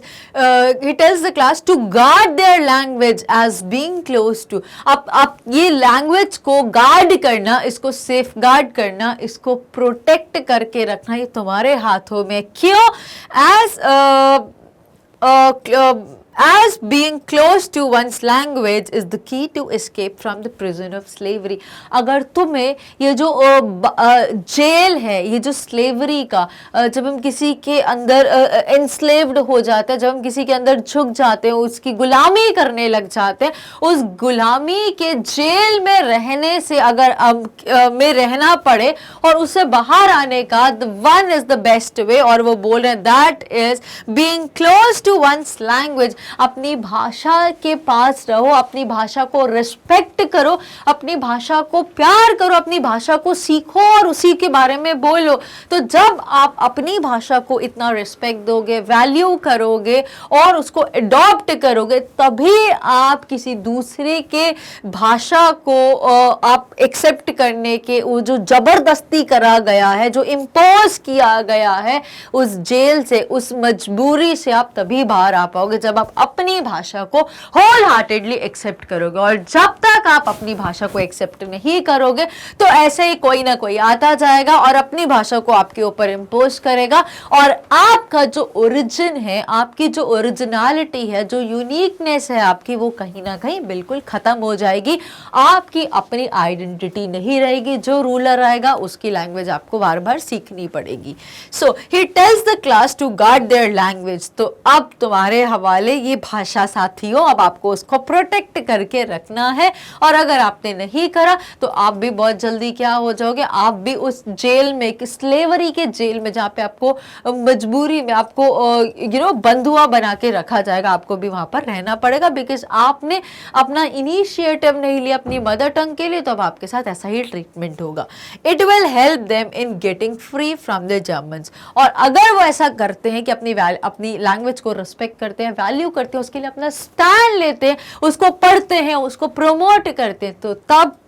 he tells the class to guard their language as being close to. अब ये लैंग्वेज को गार्ड करना, इसको सेफ गार्ड करना, इसको प्रोटेक्ट करके रखना, ये तुम्हारे हाथों में. क्यों? As being close to one's language is the key to escape from the prison of slavery. अगर तुम्हें ये जो जेल है, ये जो स्लेवरी का, जब हम किसी के अंदर enslaved हो जाते हैं, जब हम किसी के अंदर झुक जाते हैं, उसकी गुलामी करने लग जाते हैं, उस गुलामी के जेल में रहने से अगर में रहना पड़े और उससे बाहर आने का one is the best way, और वो बोल रहे हैं that is being close to one's language. अपनी भाषा के पास रहो, अपनी भाषा को रिस्पेक्ट करो, अपनी भाषा को प्यार करो, अपनी भाषा को सीखो और उसी के बारे में बोलो. तो जब आप अपनी भाषा को इतना रिस्पेक्ट दोगे, वैल्यू करोगे और उसको अडॉप्ट करोगे, तभी आप किसी दूसरे के भाषा को आप एक्सेप्ट करने के, वो जो जबरदस्ती करा गया है, जो इम्पोज किया गया है उस जेल से, उस मजबूरी से, आप तभी बाहर आ पाओगे जब आप अपनी भाषा को होल हार्टेडली एक्सेप्ट करोगे. और जब तक आप अपनी भाषा को एक्सेप्ट नहीं करोगे तो ऐसे ही कोई ना कोई आता जाएगा और अपनी भाषा को आपके ऊपर इम्पोज करेगा, और आपका जो ओरिजिन है, आपकी जो ओरिजिनलिटी है, जो यूनिकनेस है आपकी, वो कहीं ना कहीं बिल्कुल खत्म हो जाएगी. आपकी अपनी आइडेंटिटी नहीं रहेगी. जो रूलर आएगा उसकी लैंग्वेज आपको बार बार सीखनी पड़ेगी. So he tells the class to guard their language. तो अब तुम्हारे हवाले ये भाषा साथियों, अब आपको उसको प्रोटेक्ट करके रखना है, और अगर आपने नहीं करा तो आप भी बहुत जल्दी क्या हो जाओगे, आप भी उस जेल में, स्लेवरी के जेल में, जहाँ पे आपको मजबूरी में आपको बंधुआ बना के रखा जाएगा, आपको भी वहां पर रहना पड़ेगा, बिकॉज आपने अपना इनिशिएटिव नहीं लिया अपनी मदर टंग के लिए. तो अब आपके साथ ऐसा ही ट्रीटमेंट होगा. It will help them in getting free from the Germans. और अगर वो ऐसा करते हैं कि अपनी लैंग्वेज को रिस्पेक्ट करते हैं, वैल्यू करते हैं, उसके लिए अपना स्टैंड लेते हैं, उसको पढ़ते हैं, उसको प्रमोट करते हैं, तो तब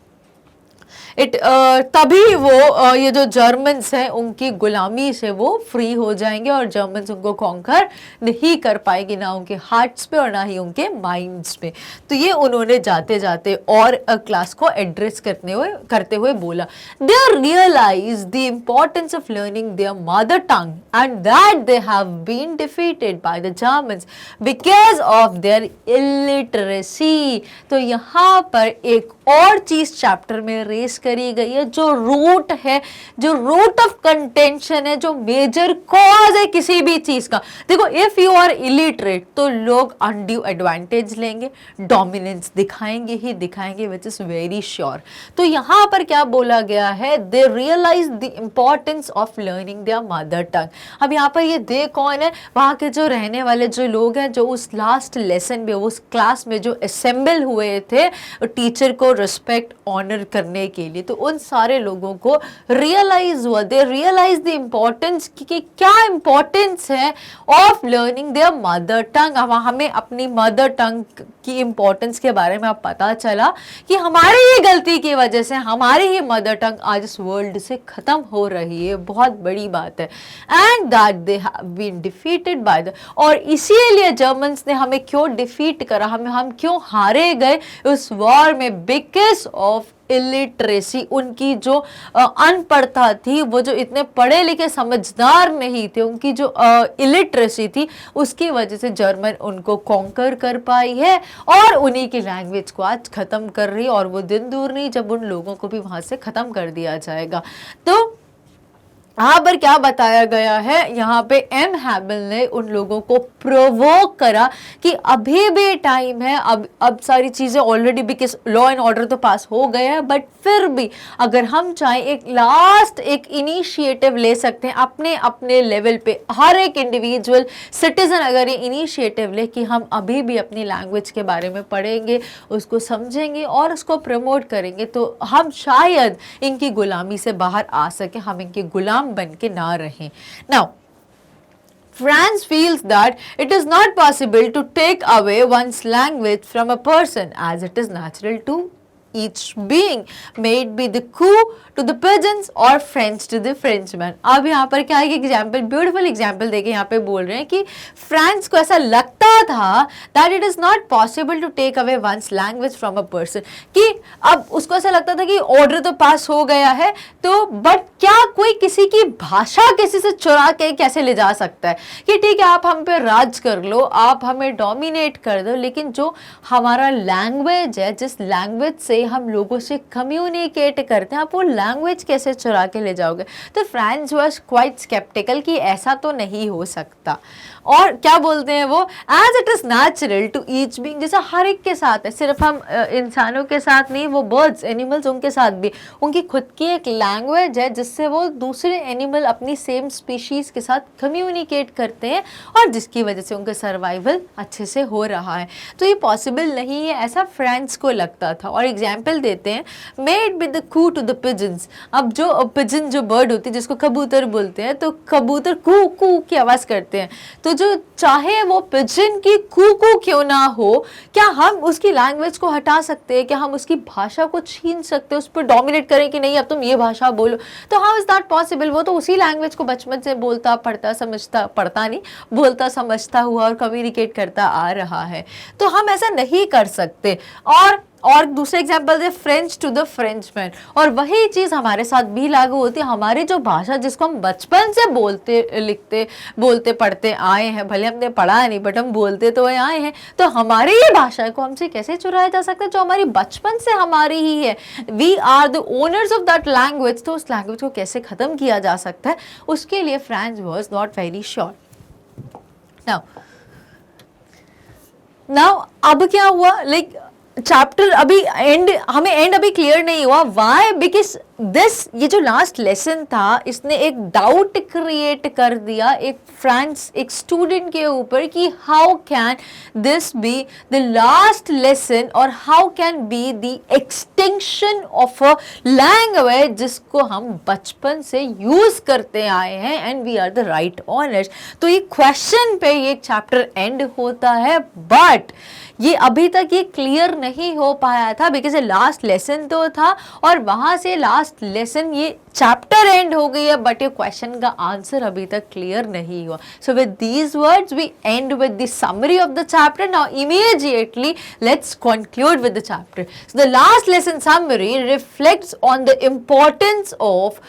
तभी वो ये जो जर्मन्स हैं उनकी गुलामी से वो फ्री हो जाएंगे, और जर्मन्स उनको कॉन्कर नहीं कर पाएंगे, ना उनके हार्ट्स पे और ना ही उनके माइंड्स पे. तो ये उन्होंने जाते जाते और क्लास को एड्रेस करते हुए बोला. They realise the importance of learning their mother tongue and that they have been defeated by the Germans because of their illiteracy. तो यहाँ पर एक और चीज चैप्टर में रेस करी गई है, जो रूट है, जो रूट ऑफ कंटेंशन है, जो मेजर कॉज है किसी भी चीज का. देखो, इफ यू आर इलिटरेट तो लोग अनड्यू एडवांटेज लेंगे, डोमिनेंस दिखाएंगे ही दिखाएंगे, विच इज वेरी श्योर. तो यहाँ पर क्या बोला गया है, they realise the importance of learning their mother tongue. अब यहाँ पर ये दे कौन है, वहाँ के जो रहने वाले जो लोग हैं, जो उस लास्ट लेसन में, उस क्लास में जो असेंबल हुए थे टीचर को रिस्पेक्ट ऑनर करने के लिए. तो उन सारे लोगों को रियलाइज हुआ, दे रियलाइज द इम्पोर्टेंस कि क्या इम्पोर्टेंस है ऑफ लर्निंग देयर मदर टंग. हमें अपनी मदर टंग की इम्पोर्टेंस के बारे में अब पता चला कि हमारी ही गलती की वजह से हमारी ही मदर टंग आज इस वर्ल्ड से खत्म हो रही है. बहुत बड़ी बात है. And that they have been defeated by the, और इसीलिए जर्मन्स ने हमें क्यों डिफीट करा, हम क्यों हारे गए उस वॉर में, बिकॉज ऑफ इलिटरेसी, उनकी जो अनपढ़ता थी, वो जो इतने पढ़े लिखे समझदार नहीं थे, उनकी जो इलिटरेसी थी, उसकी वजह से जर्मन उनको कॉन्कर कर पाई है और उन्हीं की लैंग्वेज को आज खत्म कर रही है। और वो दिन दूर नहीं जब उन लोगों को भी वहां से खत्म कर दिया जाएगा। तो यहाँ पर क्या बताया गया है, यहाँ पे एम हैबल ने उन लोगों को प्रोवोक करा कि अभी भी टाइम है, अब सारी चीज़ें already because law and order तो पास हो गया है, बट फिर भी अगर हम चाहें एक लास्ट एक इनिशिएटिव ले सकते हैं अपने अपने लेवल पे। हर एक इंडिविजुअल सिटीजन अगर ये इनिशिएटिव ले कि हम अभी भी अपनी लैंग्वेज के बारे में पढ़ेंगे, उसको समझेंगे और उसको प्रमोट करेंगे, तो हम शायद इनकी गुलामी से बाहर आ सके, हम इनके गुलाम बन के ना रहें। Now France feels that it is not possible to take away one's language from a person as it is natural to each being, may it be the coup to the pigeons or French to the Frenchman। अब यहाँ पर क्या है कि example, beautiful example देके यहाँ पे बोल रहे हैं कि फ्रांस को ऐसा लगता था that it is not possible to take away one's language from a person, कि अब उसको ऐसा लगता था कि ऑर्डर तो पास हो गया है, तो बट क्या कोई किसी की भाषा किसी से चुरा के कैसे ले जा सकता है कि ठीक है आप हम पे राज कर लो, आप हमें डोमिनेट कर दो, लेकिन जो हमारा लैंग्वेज है, जिस लैंग्वेज से हम लोगों से कम्युनिकेट करते हैं, आप वो लैंग्वेज कैसे चुरा के ले जाओगे। तो फ्रांस वाज क्वाइट स्केप्टिकल कि ऐसा तो नहीं हो सकता। और क्या बोलते हैं वो, as it is natural to each being, जैसा हर एक के साथ है, सिर्फ हम इंसानों के साथ नहीं, वो बर्ड्स एनिमल्स उनके साथ भी उनकी खुद की एक लैंग्वेज है जिससे वो दूसरे एनिमल अपनी सेम स्पीशीज के साथ कम्युनिकेट करते हैं और जिसकी वजह से उनका सर्वाइवल अच्छे से हो रहा है। तो ये पॉसिबल नहीं है ऐसा फ्रांस को लगता था। और एग्जाम्पल देते हैं, made with the coo to the pigeons. अब जो पिजन जो बर्ड होती है जिसको कबूतर बोलते हैं, तो कबूतर कू कू की आवाज़ करते हैं, तो जो चाहे वो पिजन की कू कू क्यों ना हो, क्या हम उसकी लैंग्वेज को हटा सकते हैं? क्या हम उसकी भाषा को छीन सकते हैं, उस पर डोमिनेट करें कि नहीं अब तुम ये भाषा बोलो? तो हाउ इज दैट पॉसिबल? वो तो उसी लैंग्वेज को बचपन से बोलता पढ़ता समझता, पढ़ता नहीं, बोलता समझता हुआ और कम्युनिकेट करता आ रहा है। तो हम ऐसा नहीं कर सकते। और दूसरे एग्जाम्पल है फ्रेंच टू द फ्रेंचमैन, और वही चीज़ हमारे साथ भी लागू होती है। हमारी जो भाषा जिसको हम बचपन से बोलते लिखते बोलते पढ़ते आए हैं, भले हमने पढ़ा नहीं बट हम बोलते तो आए हैं, तो हमारी ये भाषा को हमसे कैसे चुराया जा सकता है जो हमारी बचपन से हमारी ही है? We are the owners of that language. तो उस लैंग्वेज को कैसे ख़त्म किया जा सकता है, उसके लिए France was not very sure. Now अब क्या हुआ, लाइक चैप्टर अभी हमें एंड अभी क्लियर नहीं हुआ। व्हाई? बिकॉज ये जो लास्ट लेसन था, इसने एक डाउट क्रिएट कर दिया एक स्टूडेंट के ऊपर कि how can this be the last lesson और how can be the extinction of a language जिसको हम बचपन से यूज करते आए हैं and we are the right owners. तो ये क्वेश्चन पे ये चैप्टर एंड होता है, बट ये अभी तक ये क्लियर नहीं हो पाया था बिकॉज ये लास्ट लेसन तो था और वहां से लास्ट लेसन ये चैप्टर एंड हो गई है, बट ये क्वेश्चन का आंसर अभी तक क्लियर नहीं हुआ। So with these words we end with the summary of the chapter. Now immediately let's conclude with the chapter. So the last lesson summary reflects on the importance of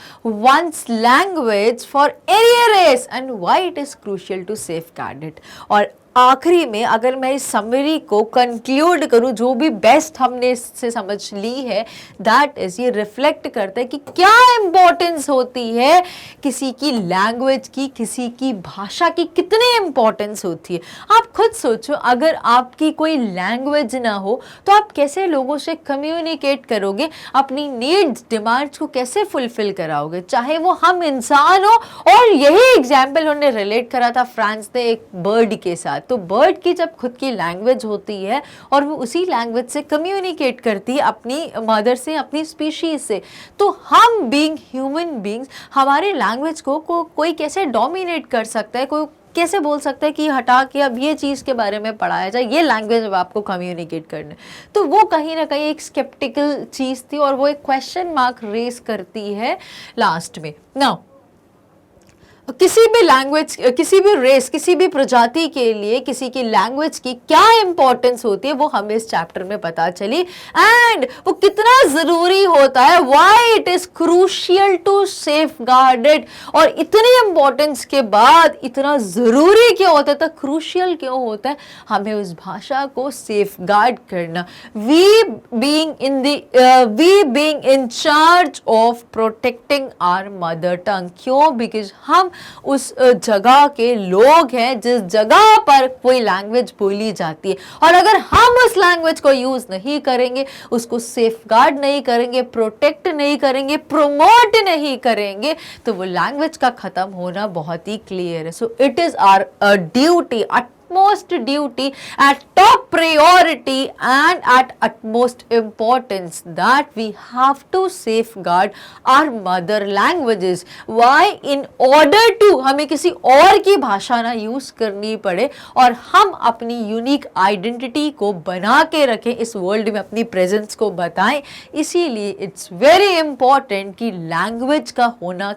one's language for any race and why it is crucial to safeguard it। और आखिरी में अगर मैं इस summary को conclude करूं, जो भी बेस्ट हमने इससे समझ ली है, दैट इज ये रिफ्लेक्ट करता है कि क्या इंपॉर्टेंस होती है किसी की लैंग्वेज की, किसी की भाषा की कितनी इंपॉर्टेंस होती है। आप खुद सोचो, अगर आपकी कोई लैंग्वेज ना हो तो आप कैसे लोगों से कम्युनिकेट करोगे, अपनी नीड्स डिमांड्स को कैसे फुलफिल कराओगे, चाहे वो हम इंसान हो। और यही एग्जाम्पल उन्होंने रिलेट करा था फ्रांस ने एक बर्ड के साथ। तो बर्ड की जब खुद की लैंग्वेज होती है और वो उसी लैंग्वेज से कम्युनिकेट करती है अपनी मदर से, अपनी स्पीशीज से, तो हम बीइंग ह्यूमन बीइंग्स हमारी लैंग्वेज को कोई कैसे डोमिनेट कर सकता है, कोई कैसे बोल सकता है कि हटा के अब ये चीज़ के बारे में पढ़ाया जाए, ये लैंग्वेज अब आपको कम्युनिकेट करना। तो वो कहीं ना कहीं एक स्केप्टिकल चीज़ थी और वो एक क्वेश्चन मार्क रेस करती है लास्ट में। नाउ किसी भी लैंग्वेज, किसी भी रेस, किसी भी प्रजाति के लिए किसी की लैंग्वेज की क्या इंपॉर्टेंस होती है वो हमें इस चैप्टर में पता चली, एंड वो कितना जरूरी होता है, why it is crucial to safeguard it. और इतनी इंपॉर्टेंस के बाद इतना जरूरी क्यों होता है, तो क्रूशियल क्यों होता है हमें उस भाषा को सेफगार्ड करना, we being in charge of protecting our mother tongue. क्यों? बिकॉज हम उस जगह के लोग हैं जिस जगह पर कोई लैंग्वेज बोली जाती है, और अगर हम उस लैंग्वेज को यूज नहीं करेंगे, उसको सेफगार्ड नहीं करेंगे, प्रोटेक्ट नहीं करेंगे, प्रमोट नहीं करेंगे, तो वो लैंग्वेज का खत्म होना बहुत ही क्लियर है। So it is our duty, utmost duty, at top priority and at utmost importance that we have to safeguard our mother languages. Why? In order to हमें किसी और की भाषा ना यूज करनी पड़े और हम अपनी यूनिक आइडेंटिटी को बना के रखें, इस वर्ल्ड में अपनी प्रेजेंस को बताएं। इसीलिए इट्स वेरी इंपॉर्टेंट कि लैंग्वेज का होना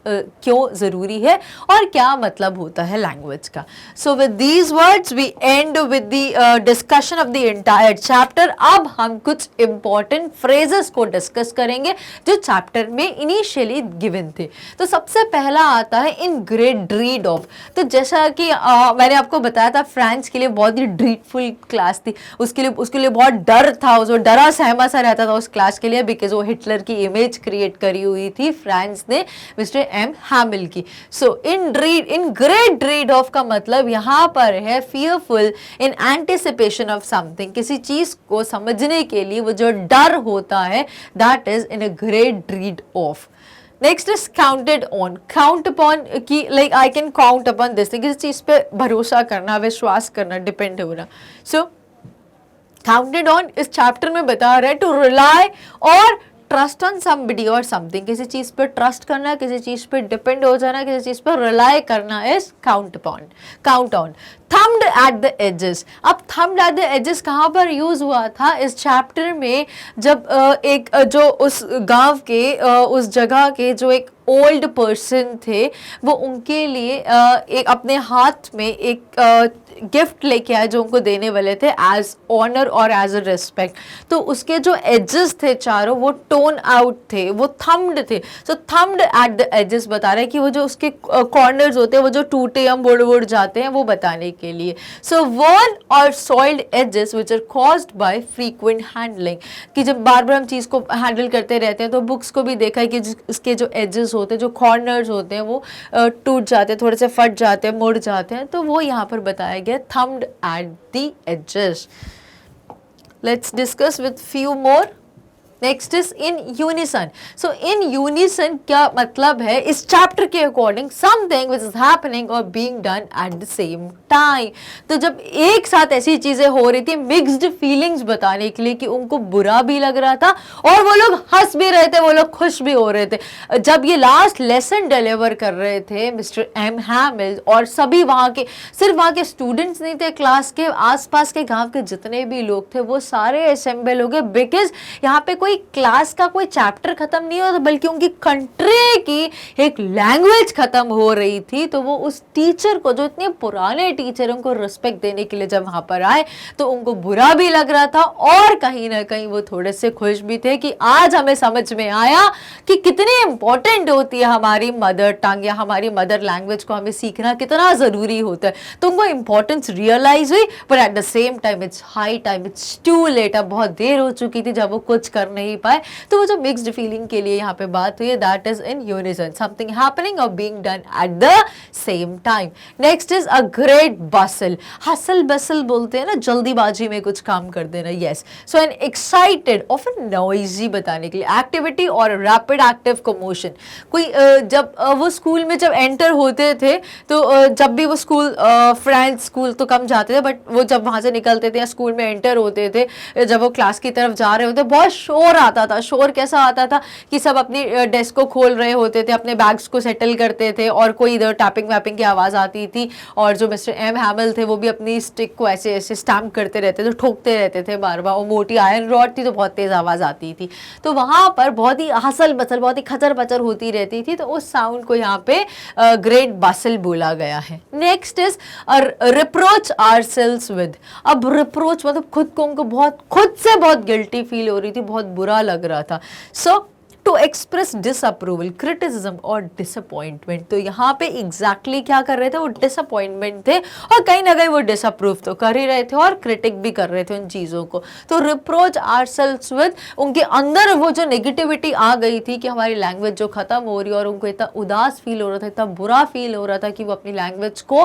क्यों ज़रूरी है और क्या मतलब होता है लैंग्वेज का। So with these words we end with the discussion of the entire chapter. अब हम कुछ इंपॉर्टेंट फ्रेजेस को डिस्कस करेंगे जो चैप्टर में इनिशियली गिवन थे। तो सबसे पहला आता है इन ग्रेट ड्रीड ऑफ। तो जैसा कि मैंने आपको बताया था, फ्रांस के लिए बहुत ही ड्रीडफुल क्लास थी, उसके लिए बहुत डर था, वो डरा सहमा सा रहता था उस क्लास के लिए, बिकॉज वो हिटलर की इमेज क्रिएट करी हुई थी फ्रांस ने मिस्टर एम हैमिल की। सो इन ग्रेट ड्रीड ऑफ का मतलब यहाँ पर है fearful in anticipation of something, किसी चीज को समझने के लिए वो जो डर होता है, that is in a great dread of. Next is counted on, count upon की like I can count upon this thing, किसी चीज पे भरोसा करना, विश्वास करना, डिपेंड होना। सो काउंटेड ऑन इस चैप्टर में बता रहे टू रिलाई और ट्रस्ट ऑन समबडी और समथिंग, किसी चीज पर ट्रस्ट करना, किसी चीज पर डिपेंड हो जाना, किसी चीज पर रिलाई करना is count upon, count on. Thumbed at the edges, now thumbed at the edges कहाँ पर यूज हुआ था इस चैप्टर में, जब एक जो उस गांव के उस जगह के जो एक ओल्ड पर्सन थे, वो उनके लिए एक अपने हाथ में एक गिफ्ट लेके आए जो उनको देने वाले थे एज ऑनर और एज अ रिस्पेक्ट। तो उसके जो एजेस थे चारों वो टोन आउट थे, वो थम्ड थे। सो थम्ड एट द एजेस बता रहे हैं कि वो जो उसके कॉर्नर्स होते हैं वो जो टूटे हम मुड़ जाते हैं, वो बताने के लिए। सो वर्न और soiled edges which are caused by frequent handling, कि जब बार बार हम चीज़ को हैंडल करते रहते हैं, तो बुक्स को भी देखा है कि उसके जो एजेस होते हैं, जो कॉर्नर्स होते हैं, वो टूट जाते हैं, थोड़े से फट जाते हैं, मुड़ जाते हैं, तो वो यहाँ पर बताया गया thumbed at the edges. Let's discuss with few more. Next is in unison. So in unison क्या मतलब है इस चैप्टर के according, something which is happening और being done at the same time. तो जब एक साथ ऐसी चीजें हो रही थी, मिक्स्ड फीलिंग्स बताने के लिए कि उनको बुरा भी लग रहा था और वो लोग हंस भी रहे थे, वो लोग खुश भी हो रहे थे। जब ये लास्ट लेसन डिलीवर कर रहे थे मिस्टर एम हैमिल, और सभी वहाँ के, सिर्फ वहाँ के स्टूडेंट्स नहीं थे, क्लास के आसपास के गांव के जितने भी लोग थे वो सारे असेंबल हो गए, बिकॉज यहाँ पे कोई क्लास का कोई चैप्टर खत्म नहीं होता, बल्कि उनकी कंट्री की एक लैंग्वेज खत्म हो रही थी। तो वो उस टीचर को, जो इतने पुराने टीचर, उनको रिस्पेक्ट देने के लिए जब वहां पर आए तो उनको बुरा भी लग रहा था और कहीं ना कहीं वो थोड़े से खुश भी थे कि आज हमें समझ में आया कि कितनी इंपॉर्टेंट होती है हमारी मदर टंग या हमारी मदर लैंग्वेज को हमें सीखना कितना जरूरी होता है। तो उनको इंपॉर्टेंस रियलाइज हुई, but at the same time it's high time, it's too late, अब बहुत देर हो चुकी थी जब वो कुछ कर नहीं पाए। तो वो जो मिक्स्ड फीलिंग के लिए यहाँ पे बात हुई है, that is in unison, something happening और being done at the same time. Next is a great bustle, hustle bustle बोलते हैं ना, जल्दीबाजी में कुछ काम कर देना, yes. So an excited often noisy बताने के लिए एक्टिविटी और रैपिड एक्टिव कमोशन। कोई जब वो स्कूल में जब एंटर होते थे, तो जब भी वो स्कूल, फ्रेंड्स स्कूल तो कम जाते थे, बट वो जब वहाँ से निकलते थे या स्कूल में एंटर होते थे, जब वो क्लास की तरफ जा रहे होते, बहुत शोर शोर आता था। शोर कैसा आता था कि सब अपनी डेस्क को खोल रहे होते थे, अपने बैग्स को सेटल करते थे, और कोई इधर टैपिंग वैपिंग की आवाज़ आती थी, और जो मिस्टर एम हैमिल थे वो भी अपनी स्टिक को ऐसे ऐसे स्टैम्प करते रहते थे, ठोकते रहते थे बार बार, और मोटी आयरन रॉड थी तो बहुत तेज़ आवाज़ आती थी। तो वहाँ पर बहुत ही हसल बसल, बहुत ही खचर पचर होती रहती थी, तो उस साउंड को यहाँ पे ग्रेट बसल बोला गया है। Next is reproach ourselves with. अब रिप्रोच मतलब खुद को, उनको बहुत खुद से बहुत गिल्टी फील हो रही थी, बहुत बुरा लग रहा था। सो टू एक्सप्रेस डिसअप्रूवल, क्रिटिसिज्म और डिसअपॉइंटमेंट। तो यहाँ पे एग्जैक्टली क्या कर रहे थे, वो डिसअपॉइंटमेंट थे, और कहीं ना कहीं वो डिसअप्रूव तो कर ही रहे थे और क्रिटिक भी कर रहे थे उन चीज़ों को। तो रिप्रोच आवरसेल्व्स विद, उनके अंदर वो जो नेगेटिविटी आ गई थी कि हमारी लैंग्वेज जो खत्म हो रही है, और उनको इतना उदास फील हो रहा था, इतना बुरा फील हो रहा था कि वो अपनी लैंग्वेज को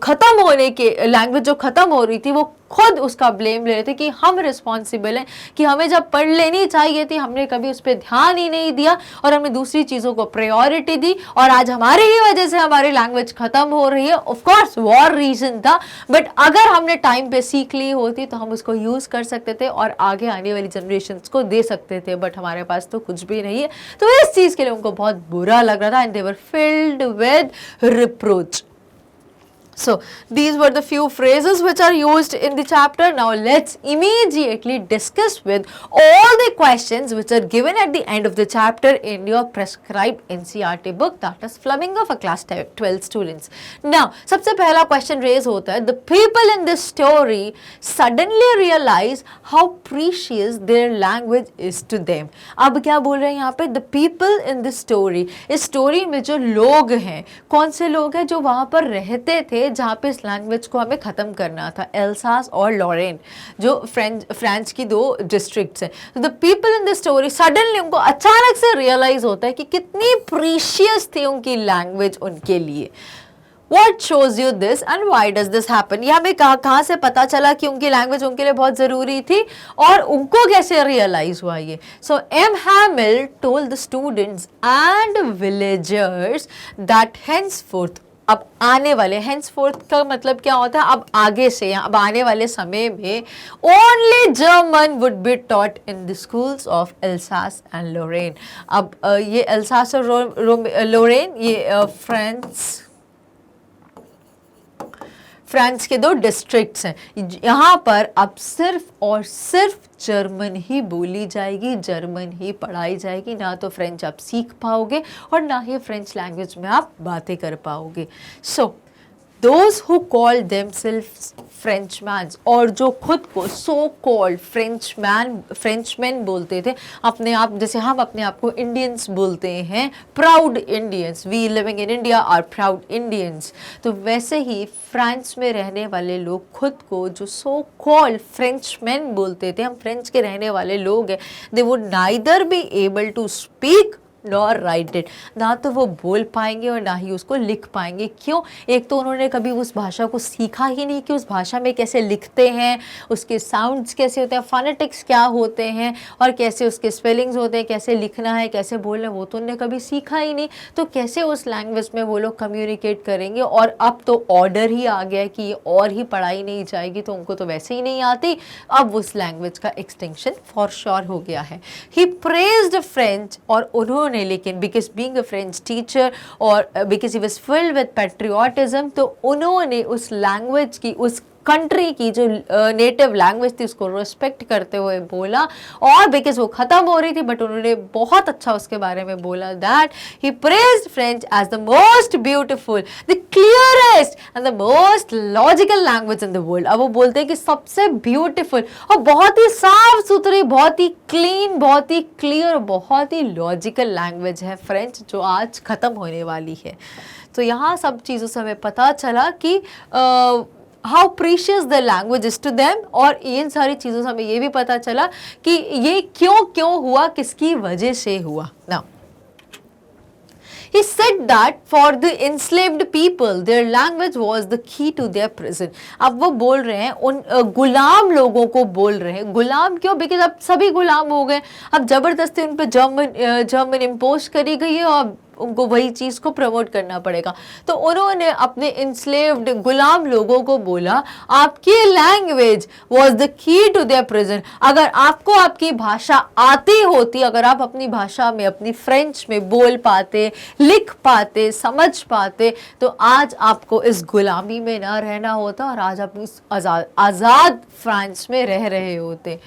खत्म होने के, लैंग्वेज जो खत्म हो रही थी वो खुद उसका ब्लेम ले रहे थे कि हम रिस्पॉन्सिबल हैं, कि हमें जब पढ़ लेनी चाहिए थी हमने कभी उस पर ध्यान ही नहीं दिया, और हमने दूसरी चीज़ों को प्रायोरिटी दी, और आज हमारी ही वजह से हमारी लैंग्वेज खत्म हो रही है। ऑफ कोर्स वॉर रीजन था, बट अगर हमने टाइम पे सीख ली होती तो हम उसको यूज़ कर सकते थे और आगे आने वाली जनरेशन्स को दे सकते थे, बट हमारे पास तो कुछ भी नहीं है। तो इस चीज़ के लिए उनको बहुत बुरा लग रहा था, and they were filled with reproach. So these were the few phrases which are used in the chapter. Now let's immediately discuss with all the questions which are given at the end of the chapter in your prescribed NCERT book, that is Flamingo for class 12 students. Now सबसे पहला question raise होता है, the people in this story suddenly realize how precious their language is to them. अब क्या बोल रहे हैं यहाँ पे, the people in this story, इस story में जो लोग हैं, कौन से लोग हैं, जो वहाँ पर रहते थे जहाँ पे इस लैंग्वेज को हमें ख़त्म करना था, एल्सास और लॉरेन, जो फ्रांस की दो डिस्ट्रिक्ट्स हैं। तो the people in the story suddenly, उनको अचानक से रियलाइज होता है कि कितनी प्रीशियस थी उनकी लैंग्वेज उनके लिए। What shows you this and why does this happen? ये हमें कहाँ से पता चला कि उनकी लैंग्वेज उनके लिए बहुत ज़रूरी थी, और उनको कैसे रियलाइज हुआ ये? So M. Hamill told the students and villagers that henceforth, अब आने वाले, henceforth का मतलब क्या होता है, अब आगे से, अब आने वाले समय में only German would be taught in the schools of Alsace and Lorraine. अब ये Alsace और Lorraine ये फ्रांस के दो डिस्ट्रिक्ट्स हैं, यहाँ पर अब सिर्फ और सिर्फ जर्मन ही बोली जाएगी, जर्मन ही पढ़ाई जाएगी, ना तो फ्रेंच आप सीख पाओगे और ना ही फ्रेंच लैंग्वेज में आप बातें कर पाओगे। सो those who call themselves Frenchmans, और जो खुद को so called Frenchmen बोलते थे अपने आप, जैसे हम अपने आप को इंडियंस बोलते हैं, proud Indians, we living in India are proud Indians, तो वैसे ही फ्रांस में रहने वाले लोग खुद को जो so called Frenchmen बोलते थे, हम फ्रेंच के रहने वाले लोग हैं, they would neither be able to speak nor right it, ना तो वो बोल पाएंगे और ना ही उसको लिख पाएंगे। क्यों? एक तो उन्होंने कभी उस भाषा को सीखा ही नहीं कि उस भाषा में कैसे लिखते हैं, उसके साउंड्स कैसे होते हैं, फोनेटिक्स क्या होते हैं, और कैसे उसके स्पेलिंग्स होते हैं, कैसे लिखना है, कैसे बोलना है, वो तो उन्होंने कभी सीखा ही नहीं। तो कैसे उस लैंग्वेज में वो लोग कम्युनिकेट करेंगे? और अब तो ऑर्डर ही आ गया कि ये और ही पढ़ाई नहीं जाएगी, तो उनको तो वैसे ही नहीं आती, अब उस लैंग्वेज का एक्सटिंक्शन फॉर श्योर हो गया है। ही प्रेज्ड फ्रेंच, और उन्होंने, लेकिन because being a French teacher और because he was filled with patriotism, तो उन्होंने उस लैंग्वेज की, उस कंट्री की जो नेटिव लैंग्वेज थी उसको रिस्पेक्ट करते हुए बोला, और बिकॉज वो ख़त्म हो रही थी बट उन्होंने बहुत अच्छा उसके बारे में बोला, that he praised French as the most beautiful, the clearest and the most logical language in the world. अब वो बोलते हैं कि सबसे ब्यूटिफुल और बहुत ही साफ सुथरी, बहुत ही क्लीन, बहुत ही क्लियर, बहुत ही लॉजिकल लैंग्वेज है फ्रेंच, जो आज ख़त्म होने वाली है। तो यहाँ सब चीज़ों से हमें पता चला कि how precious the language is to them, और इन सारी चीज़ों से हमें ये भी पता चला कि ये क्यों हुआ, किसकी वजह से हुआ। Now he said that for the enslaved people their language was the key to their prison। अब वो बोल रहे हैं उन गुलाम लोगों को बोल रहे हैं, गुलाम क्यों? बिकॉज अब सभी गुलाम हो गए, अब जबरदस्ती उन पर जर्मन इम्पोज करी गई है, और उनको वही चीज़ को प्रमोट करना पड़ेगा। तो उन्होंने अपने इंस्लेव्ड गुलाम लोगों को बोला आपकी language was the key to their prison. अगर आपको आपकी भाषा आती होती, अगर आप अपनी भाषा में, अपनी फ्रेंच में बोल पाते, लिख पाते, समझ पाते, तो आज आपको इस गुलामी में ना रहना होता और आज आप इस आज़ाद फ्रांस में रह रहे होते।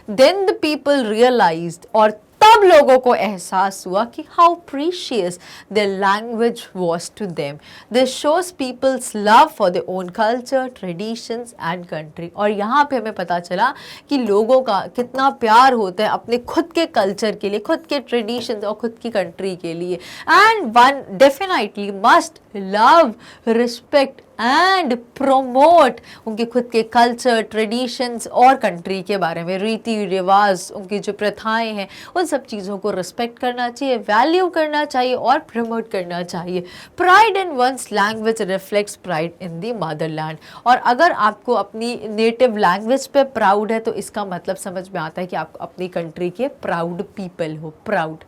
Then the people realized, और तब लोगों को एहसास हुआ कि how precious their language was to them. This shows people's love for their own culture, traditions and country. और यहाँ पे हमें पता चला कि लोगों का कितना प्यार होता है अपने खुद के कल्चर के लिए, खुद के ट्रेडिशंस और खुद की कंट्री के लिए। And one definitely must love, respect and promote उनके खुद के कल्चर, ट्रेडिशंस और कंट्री के बारे में, रीति रिवाज, उनकी जो प्रथाएं हैं, उन सब चीज़ों को रिस्पेक्ट करना चाहिए, वैल्यू करना चाहिए और प्रमोट करना चाहिए। Pride in one's language reflects pride in the motherland. और अगर आपको अपनी नेटिव लैंग्वेज पे प्राउड है तो इसका मतलब समझ में आता है कि आप अपनी कंट्री के प्राउड पीपल हो, proud.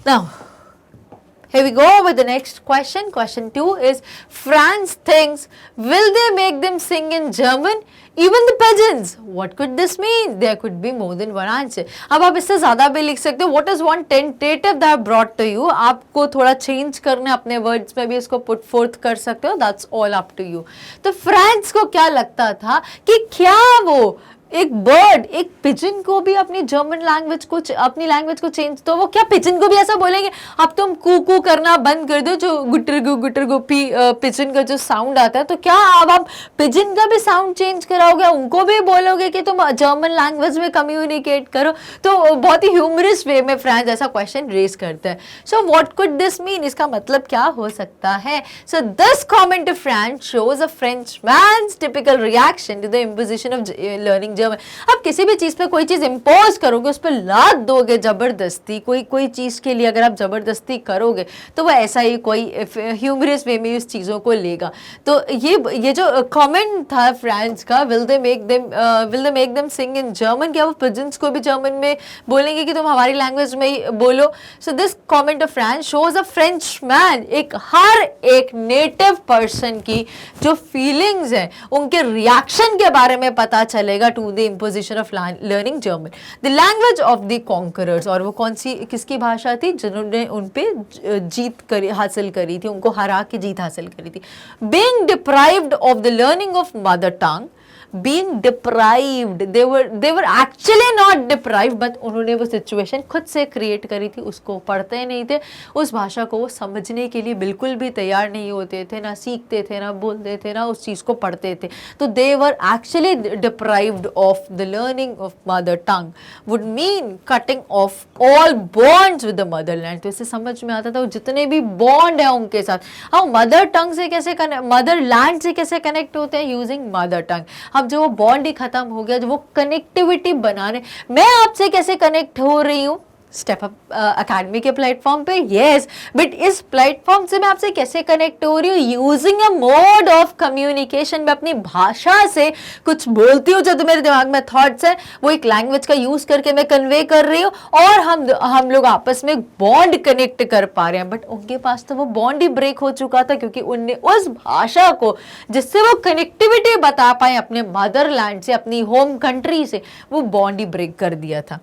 Now here we go with the next question. Question 2 is France thinks, will they make them sing in German? Even the pigeons. What could this mean? There could be more than one answer. अब आप इससे ज़्यादा भी लिख सकते हो. What is one tentative that I brought to you? आपको थोड़ा चेंज करना अपने वर्ड्स में भी इसको पुट फोर्थ कर सकते हो. That's all up to you. तो फ्रांस को क्या लगता था कि क्या वो एक बर्ड, एक पिजन को भी अपनी जर्मन लैंग्वेज को, अपनी लैंग्वेज को चेंज, तो वो क्या पिजन को भी ऐसा बोलेंगे अब तुम कू करना बंद कर दो, जो गुटर पिजन का जो साउंड आता है, तो क्या अब आप पिजन का भी साउंड चेंज कराओगे, उनको भी बोलोगे कि तुम जर्मन लैंग्वेज में कम्युनिकेट करो? तो बहुत ही ह्यूमरस वे में फ्रांस ऐसा क्वेश्चन रेज करता है। So what could this mean? इसका मतलब क्या हो सकता है? So this comment of France shows a Frenchman's typical reaction to the imposition of learning German. अब किसी भी चीज पे कोई चीज इंपोज करोगे, उस पर लाद दोगे जबरदस्ती, कोई चीज के लिए अगर आप जबरदस्ती करोगे तो वो ऐसा ही कोई ह्यूमरस वे में उस चीजों को लेगा। तो ये जो कमेंट था फ्रांस का, will they make them sing in German, क्या वो पिजन्स को भी जर्मन में बोलेंगे कि तुम हमारी लैंग्वेज में ही बोलो? So this comment of France shows a Frenchman, हर एक नेटिव पर्सन की जो फीलिंग्स है, उनके रिएक्शन के बारे में पता चलेगा to the imposition of learning German, the language of the conquerors। और वो कौन सी, किसकी भाषा थी? जिन्होंने उन पे हासिल करी थी, उनको हरा के जीत हासिल करी थी। being deprived of the learning of mother tongue, being deprived, they were actually not deprived, but उन्होंने वो सिचुएशन खुद से क्रिएट करी थी, उसको पढ़ते नहीं थे, उस भाषा को वो समझने के लिए बिल्कुल भी तैयार नहीं होते थे, ना सीखते थे, ना बोलते थे, ना उस चीज़ को पढ़ते थे। तो they were actually deprived of the learning of mother tongue, would mean cutting off all bonds with the motherland। तो इससे समझ में आता था वो जितने भी बॉन्ड है उनके साथ, हम मदर टंग से कैसे मदरलैंड से कैसे कनेक्ट होते हैं, यूजिंग मदर टंग। अब जो वो बॉन्ड ही खत्म हो गया, जो वो कनेक्टिविटी बनाने, मैं आपसे कैसे कनेक्ट हो रही हूँ स्टेप अप अकेडमी के प्लेटफॉर्म पे, यस, बट इस प्लेटफॉर्म से मैं आपसे कैसे कनेक्ट हो रही हूँ? Using a mode of communication. मैं अपनी भाषा से कुछ बोलती हूँ, जो तो मेरे दिमाग में थॉट्स है, वो एक लैंग्वेज का यूज करके मैं कन्वे कर रही हूँ, और हम लोग आपस में बॉन्ड कनेक्ट कर पा रहे हैं। बट उनके पास तो वो बॉन्ड ही ब्रेक हो चुका था, क्योंकि उनने उस भाषा को जिससे वो कनेक्टिविटी बता पाए अपने मदरलैंड से, अपनी होम कंट्री से, वो बॉन्ड ही ब्रेक कर दिया था।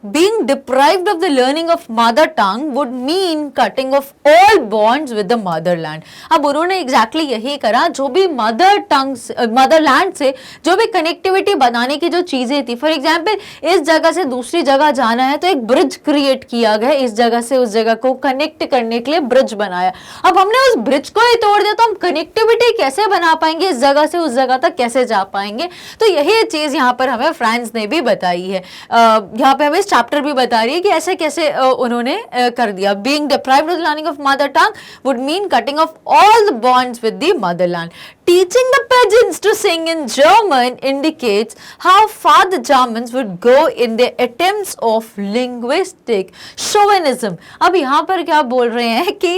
Being deprived of the learning of mother tongue would mean cutting off all bonds with the motherland। अब उन्होंने exactly यही करा, जो भी मदर टंग मदरलैंड से जो भी कनेक्टिविटी बनाने की जो चीजें थी, फॉर एग्जाम्पल इस जगह से दूसरी जगह जाना है तो एक ब्रिज क्रिएट किया गया, इस जगह से उस जगह को कनेक्ट करने के लिए ब्रिज बनाया। अब हमने उस ब्रिज को ही तोड़ दिया, तो हम कनेक्टिविटी कैसे बना पाएंगे, इस जगह से उस जगह तक कैसे जा पाएंगे? तो यही चीज यहाँ पर हमें फ्रांस ने भी बताई है, यहाँ पे हमें चैप्टर भी बता रही है कि ऐसे कैसे उन्होंने कर दिया। Being deprived of the learning of mother tongue would mean cutting off all the bonds with the motherland। Teaching the pigeons to sing in German indicates how far the Germans would go in their attempts of linguistic chauvinism। अब यहाँ पर क्या बोल रहे हैं कि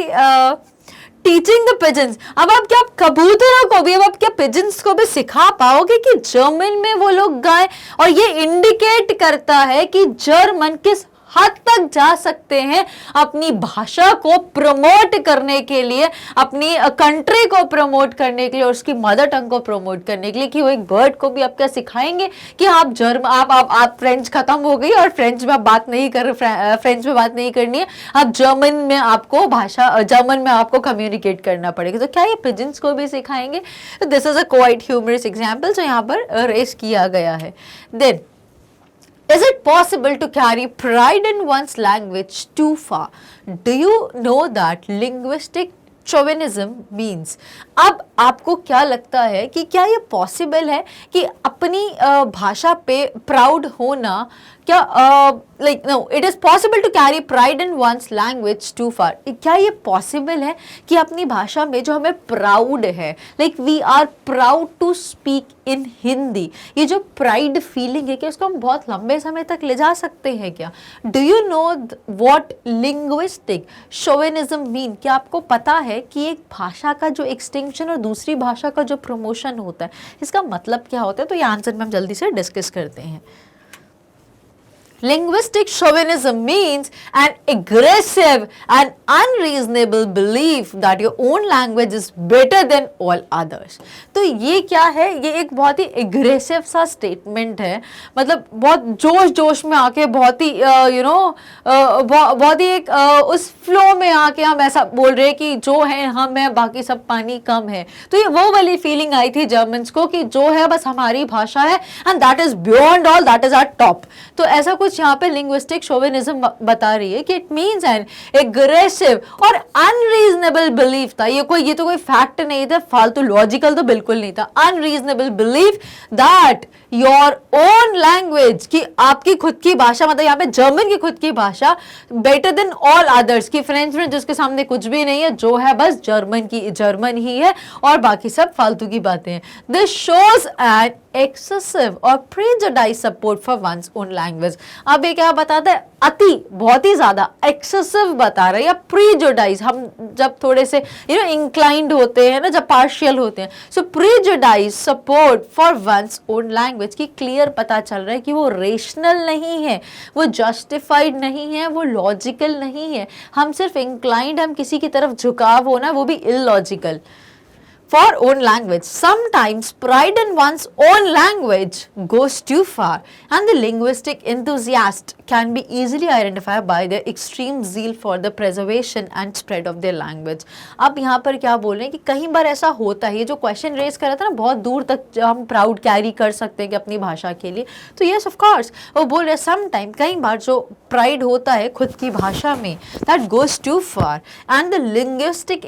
teaching the pigeons, अब आप क्या कबूतरों को भी, अब आप क्या पिजन्स को भी सिखा पाओगे कि जर्मन में वो लोग गाएं? और ये इंडिकेट करता है कि जर्मन किस हद तक जा सकते हैं अपनी भाषा को प्रमोट करने के लिए, अपनी कंट्री को प्रमोट करने के लिए और उसकी मदर टंग को प्रमोट करने के लिए, कि वो एक बर्ड को भी आप क्या सिखाएंगे कि आप आप फ्रेंच खत्म हो गई और फ्रेंच में आप बात नहीं कर, फ्रेंच में बात नहीं करनी है, आप जर्मन में आपको जर्मन में आपको कम्युनिकेट करना पड़ेगा। तो क्या ये पिजन्स को भी सिखाएंगे? This is a quite humorous example जो यहाँ पर रेस किया गया है। Then, is it possible to carry pride in one's language too far? Do you know that linguistic chauvinism means? अब आपको क्या लगता है कि क्या ये पॉसिबल है कि अपनी भाषा पे प्राउड होना, क्या like no it is possible to carry pride in one's language too far? क्या ये पॉसिबल है कि अपनी भाषा में जो हमें प्राउड है, like we are proud to speak in Hindi, ये जो प्राइड फीलिंग है, कि उसको हम बहुत लंबे समय तक ले जा सकते हैं क्या? Do you know what linguistic chauvinism mean? क्या आपको पता है कि एक भाषा का जो एक्सटिंक्शन और दूसरी भाषा का जो प्रमोशन होता है, इसका मतलब क्या होता है? तो ये आंसर में हम जल्दी से डिस्कस करते हैं। Linguistic chauvinism means an aggressive and unreasonable belief that your own language is better than all others. तो ये क्या है? ये एक बहुत ही एग्रेसिव सा स्टेटमेंट है, मतलब बहुत जोश जोश में आके, बहुत ही बहुत ही एक उस फ्लो में आके हम ऐसा बोल रहे हैं कि जो है हम है, बाकी सब पानी कम है। तो ये वो वाली फीलिंग आई थी जर्मन्स को कि जो है बस हमारी भाषा है and that is beyond all, that is our top. तो ऐसा कुछ यहाँ पे लिंग्विस्टिक शोविनिज्म बता रही है कि इट मींस एन एग्रेसिव और अनरीजनेबल बिलीफ था। ये तो कोई फैक्ट नहीं था, फालतू लॉजिकल तो बिल्कुल नहीं था। Unreasonable belief that your own language, कि आपकी खुद की भाषा, मतलब यहाँ पे जर्मन की खुद की भाषा बेटर देन ऑल अदर्स, की फ्रेंच में जिसके सामने कुछ भी नहीं है, जो है बस जर्मन ही है और बाकी सब फालतू की बातें हैं। दिस शोज एन एक्सेसिव और prejudice support for one's own language. अब ये क्या बताता है? अति, बहुत ही ज्यादा एक्सेसिव बता रहा है, या प्रेजुडाइज, हम जब थोड़े से इंक्लाइंड होते हैं ना, जब पार्शियल होते हैं, so prejudice support for one's own language, की क्लियर पता चल रहा है कि वो रेशनल नहीं है, वो जस्टिफाइड नहीं है, वो लॉजिकल नहीं है। हम सिर्फ इंक्लाइंड, हम किसी की तरफ झुकाव होना, वो भी illogical. For own language, sometimes pride in one's own language goes too far, and the linguistic enthusiast can be easily identified by their extreme zeal for the preservation and spread of their language. अब यहाँ पर क्या बोल रहे हैं कि कई बार ऐसा होता है, ये जो क्वेश्चन रेज कर रहा था ना, बहुत दूर तक हम प्राउड कैरी कर सकते हैं कि अपनी भाषा के लिए, तो यस ऑफ कोर्स वो बोल रहे हैं समटाइम, कई बार जो प्राइड होता है खुद की भाषा में, that goes too far, and the linguistic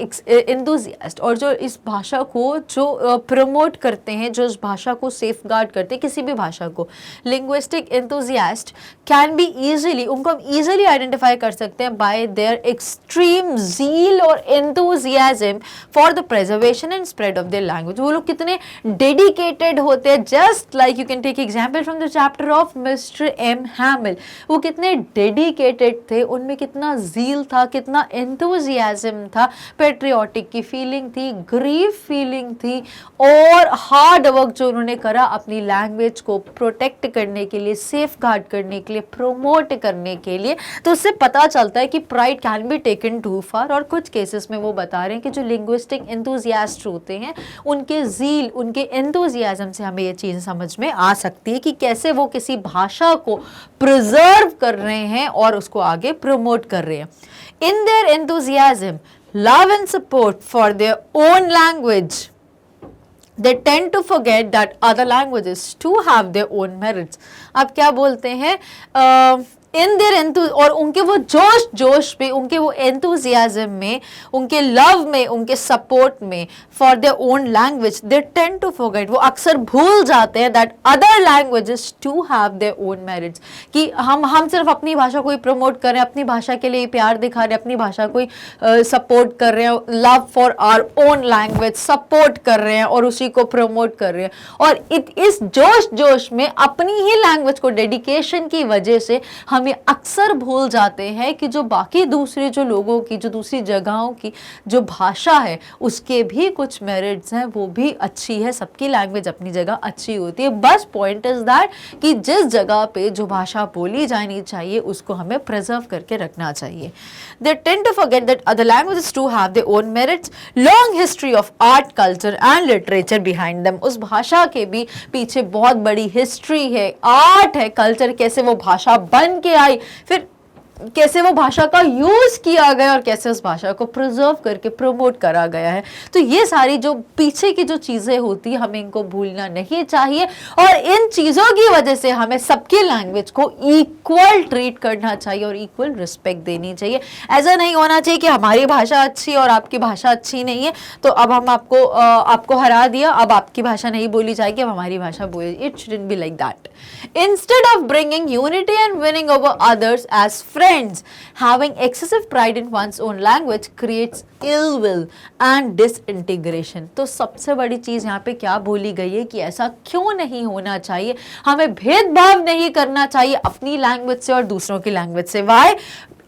enthusiast, और जो इस भाषा को जो प्रमोट करते हैं, जो इस भाषा को सेफ गार्ड करते हैं, किसी भी भाषा को, linguistic enthusiast can be easily, उनको हम इजीली आइडेंटिफाई कर सकते हैं बाय देयर एक्सट्रीम ज़ील और enthusiasm for the preservation and spread of their language. वो लोग कितने डेडिकेटेड होते हैं, just like you can take example from the chapter of mister M Hamel. वो कितने डेडिकेटेड थे, उनमें कितना ज़ील था, कितना एंथुजियाज्म था, पेट्रियोटिक की फीलिंग थी, ग्रीफ फीलिंग थी, और हार्ड वर्क जो उन्होंने करा अपनी लैंग्वेज को प्रोटेक्ट करने के लिए, सेफ गार्ड करने के लिए, प्रोमोट करने के लिए। तो उससे पता चलता है कि pride can be taken too far. और कुछ केसेस में वो बता रहे हैं कि जो लिंग्विस्टिक एंथुजियास्ट होते हैं, उनके ज़ील, उनके एंथुजियाज्म से हमें ये चीज़ समझ में आ सकती है कि कैसे वो किसी भाषा को प्रिजर्व कर रहे हैं और उसको आगे प्रमोट कर रहे हैं। In their enthusiasm, love and support for their own language, they tend to forget that other languages too have their own merits. अब क्या बोलते हैं, इन देयर और उनके वो जोश में, उनके वो एंथुजियाज्म में, उनके लव में, उनके सपोर्ट में for their own language, they tend to forget, वो अक्सर भूल जाते हैं that other languages too have their own merits, कि हम सिर्फ अपनी भाषा को ही प्रमोट कर रहे हैं, अपनी भाषा के लिए प्यार दिखा रहे हैं, अपनी भाषा को ही सपोर्ट कर रहे हैं, love for our own language support कर रहे हैं और उसी को प्रमोट कर रहे हैं। और इस जोश में अपनी ही लैंग्वेज को डेडिकेशन की वजह से हम हम ये अक्सर भूल जाते हैं कि जो बाकी दूसरे जो लोगों की, जो दूसरी जगहों की जो भाषा है उसके भी कुछ मेरिट्स हैं, वो भी अच्छी है। सबकी लैंग्वेज अपनी जगह अच्छी होती है। बस पॉइंट इज दैट कि जिस जगह पे जो भाषा बोली जानी चाहिए उसको हमें प्रिजर्व करके रखना चाहिए। They tend to forget that other languages too have their own merits, long history of art, culture and literature behind them। उस भाषा के भी पीछे बहुत बड़ी हिस्ट्री है, आर्ट है, कल्चर, कैसे वो भाषा बन के आई, फिर कैसे वो भाषा का यूज किया गया और कैसे उस भाषा को प्रिजर्व करके प्रमोट करा गया है। तो ये सारी जो पीछे की जो चीजें होती है हमें इनको भूलना नहीं चाहिए और इन चीजों की वजह से हमें सबकी लैंग्वेज को इक्वल ट्रीट करना चाहिए और इक्वल रिस्पेक्ट देनी चाहिए। ऐसा नहीं होना चाहिए कि हमारी भाषा अच्छी और आपकी भाषा अच्छी नहीं है तो अब हम आपको हरा दिया, अब आपकी भाषा नहीं बोली जाएगी, अब हमारी भाषा बोली। It shouldn't be like that. Instead of bringing unity and winning over others as friends, having excessive pride in one's own language creates ill will and disintegration। तो सबसे बड़ी चीज यहाँ पे क्या बोली गई है कि ऐसा क्यों नहीं होना चाहिए, हमें भेदभाव नहीं करना चाहिए अपनी लैंग्वेज से और दूसरों की लैंग्वेज से। Why?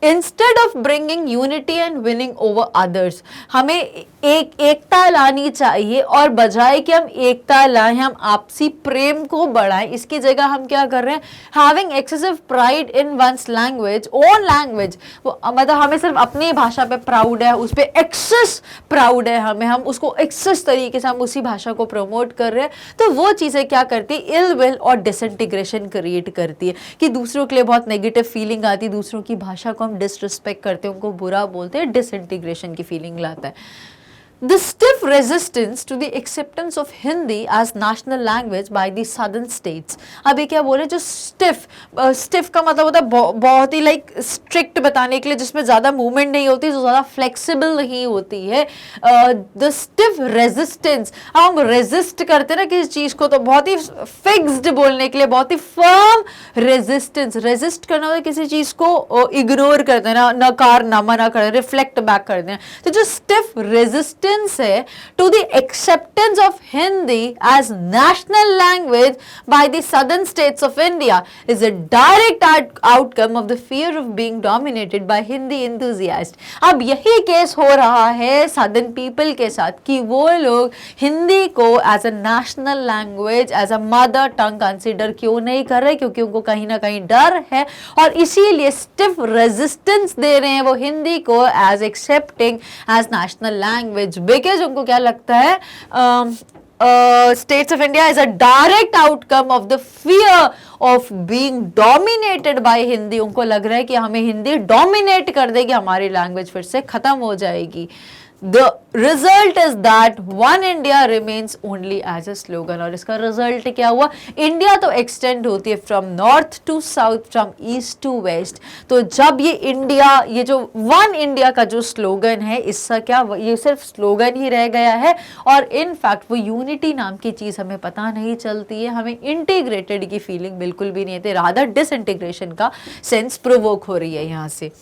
Instead of bringing unity and winning over others, हमें एकता लानी चाहिए और बजाय कि हम एकता लाएं हम आपसी प्रेम को बढ़ाएं, इसकी जगह हम क्या कर रहे हैं, having excessive pride in one's language, own language, वो मतलब हमें सिर्फ अपनी भाषा पे प्राउड है, उस पे एक्सेस प्राउड है, हम उसको एक्सेस तरीके से हम उसी भाषा को प्रमोट कर रहे हैं। तो वो चीज़ें क्या करती है, इल विल और डिसइंटीग्रेशन क्रिएट करती है कि दूसरों के लिए बहुत नेगेटिव फीलिंग आती है, दूसरों की भाषा को हम डिसरिस्पेक्ट करते हैं, उनको बुरा बोलते हैं, डिसइंटीग्रेशन की फीलिंग लाता है। The stiff resistance to the acceptance of Hindi as national language by the southern states। अब ये क्या बोले, जो stiff का मतलब होता है बहुत ही लाइक स्ट्रिक्ट बताने के लिए, जिसमें ज़्यादा मूवमेंट नहीं होती, जो ज़्यादा फ्लेक्सिबल नहीं होती है। द स्टिफ रेजिस्टेंस, हम रेजिस्ट करते हैं ना किसी चीज़ को, तो बहुत ही फिक्स्ड बोलने के लिए बहुत ही फर्म रेजिस्टेंस। रेजिस्ट करना होता है किसी चीज़ को इग्नोर कर देना, नकार ना मना कर देना, रिफ्लेक्ट बैक कर देना। तो जो स्टिफ रेजिस्टेंस है to the acceptance of Hindi as national language by the southern states of India is a direct outcome of the fear of being dominated by Hindi enthusiasts। अब यही case हो रहा है southern people के साथ कि वो लोग हिंदी को as a national language, as a mother tongue consider क्यों नहीं कर रहे, क्योंकि उनको कहीं ना कहीं डर है और इसीलिए stiff resistance दे रहे हैं वो हिंदी को as accepting as national language, because उनको क्या लगता है states of India is a direct outcome of the fear of being dominated by Hindi. उनको लग रहा है कि हमें हिंदी डोमिनेट कर देगी, हमारी लैंग्वेज फिर से खत्म हो जाएगी। The result is that one India remains only as a slogan। और इसका रिजल्ट क्या हुआ, इंडिया तो एक्सटेंड होती है from north to south, from east to west. तो जब ये इंडिया, ये जो वन इंडिया का जो स्लोगन है, इसका क्या, ये सिर्फ स्लोगन ही रह गया है और इनफैक्ट वो यूनिटी नाम की चीज़ हमें पता नहीं चलती है, हमें इंटीग्रेटेड की फीलिंग बिल्कुल भी नहीं आती, रादर डिसइंटीग्रेशन का सेंस प्रोवोक हो रही है यहाँ से।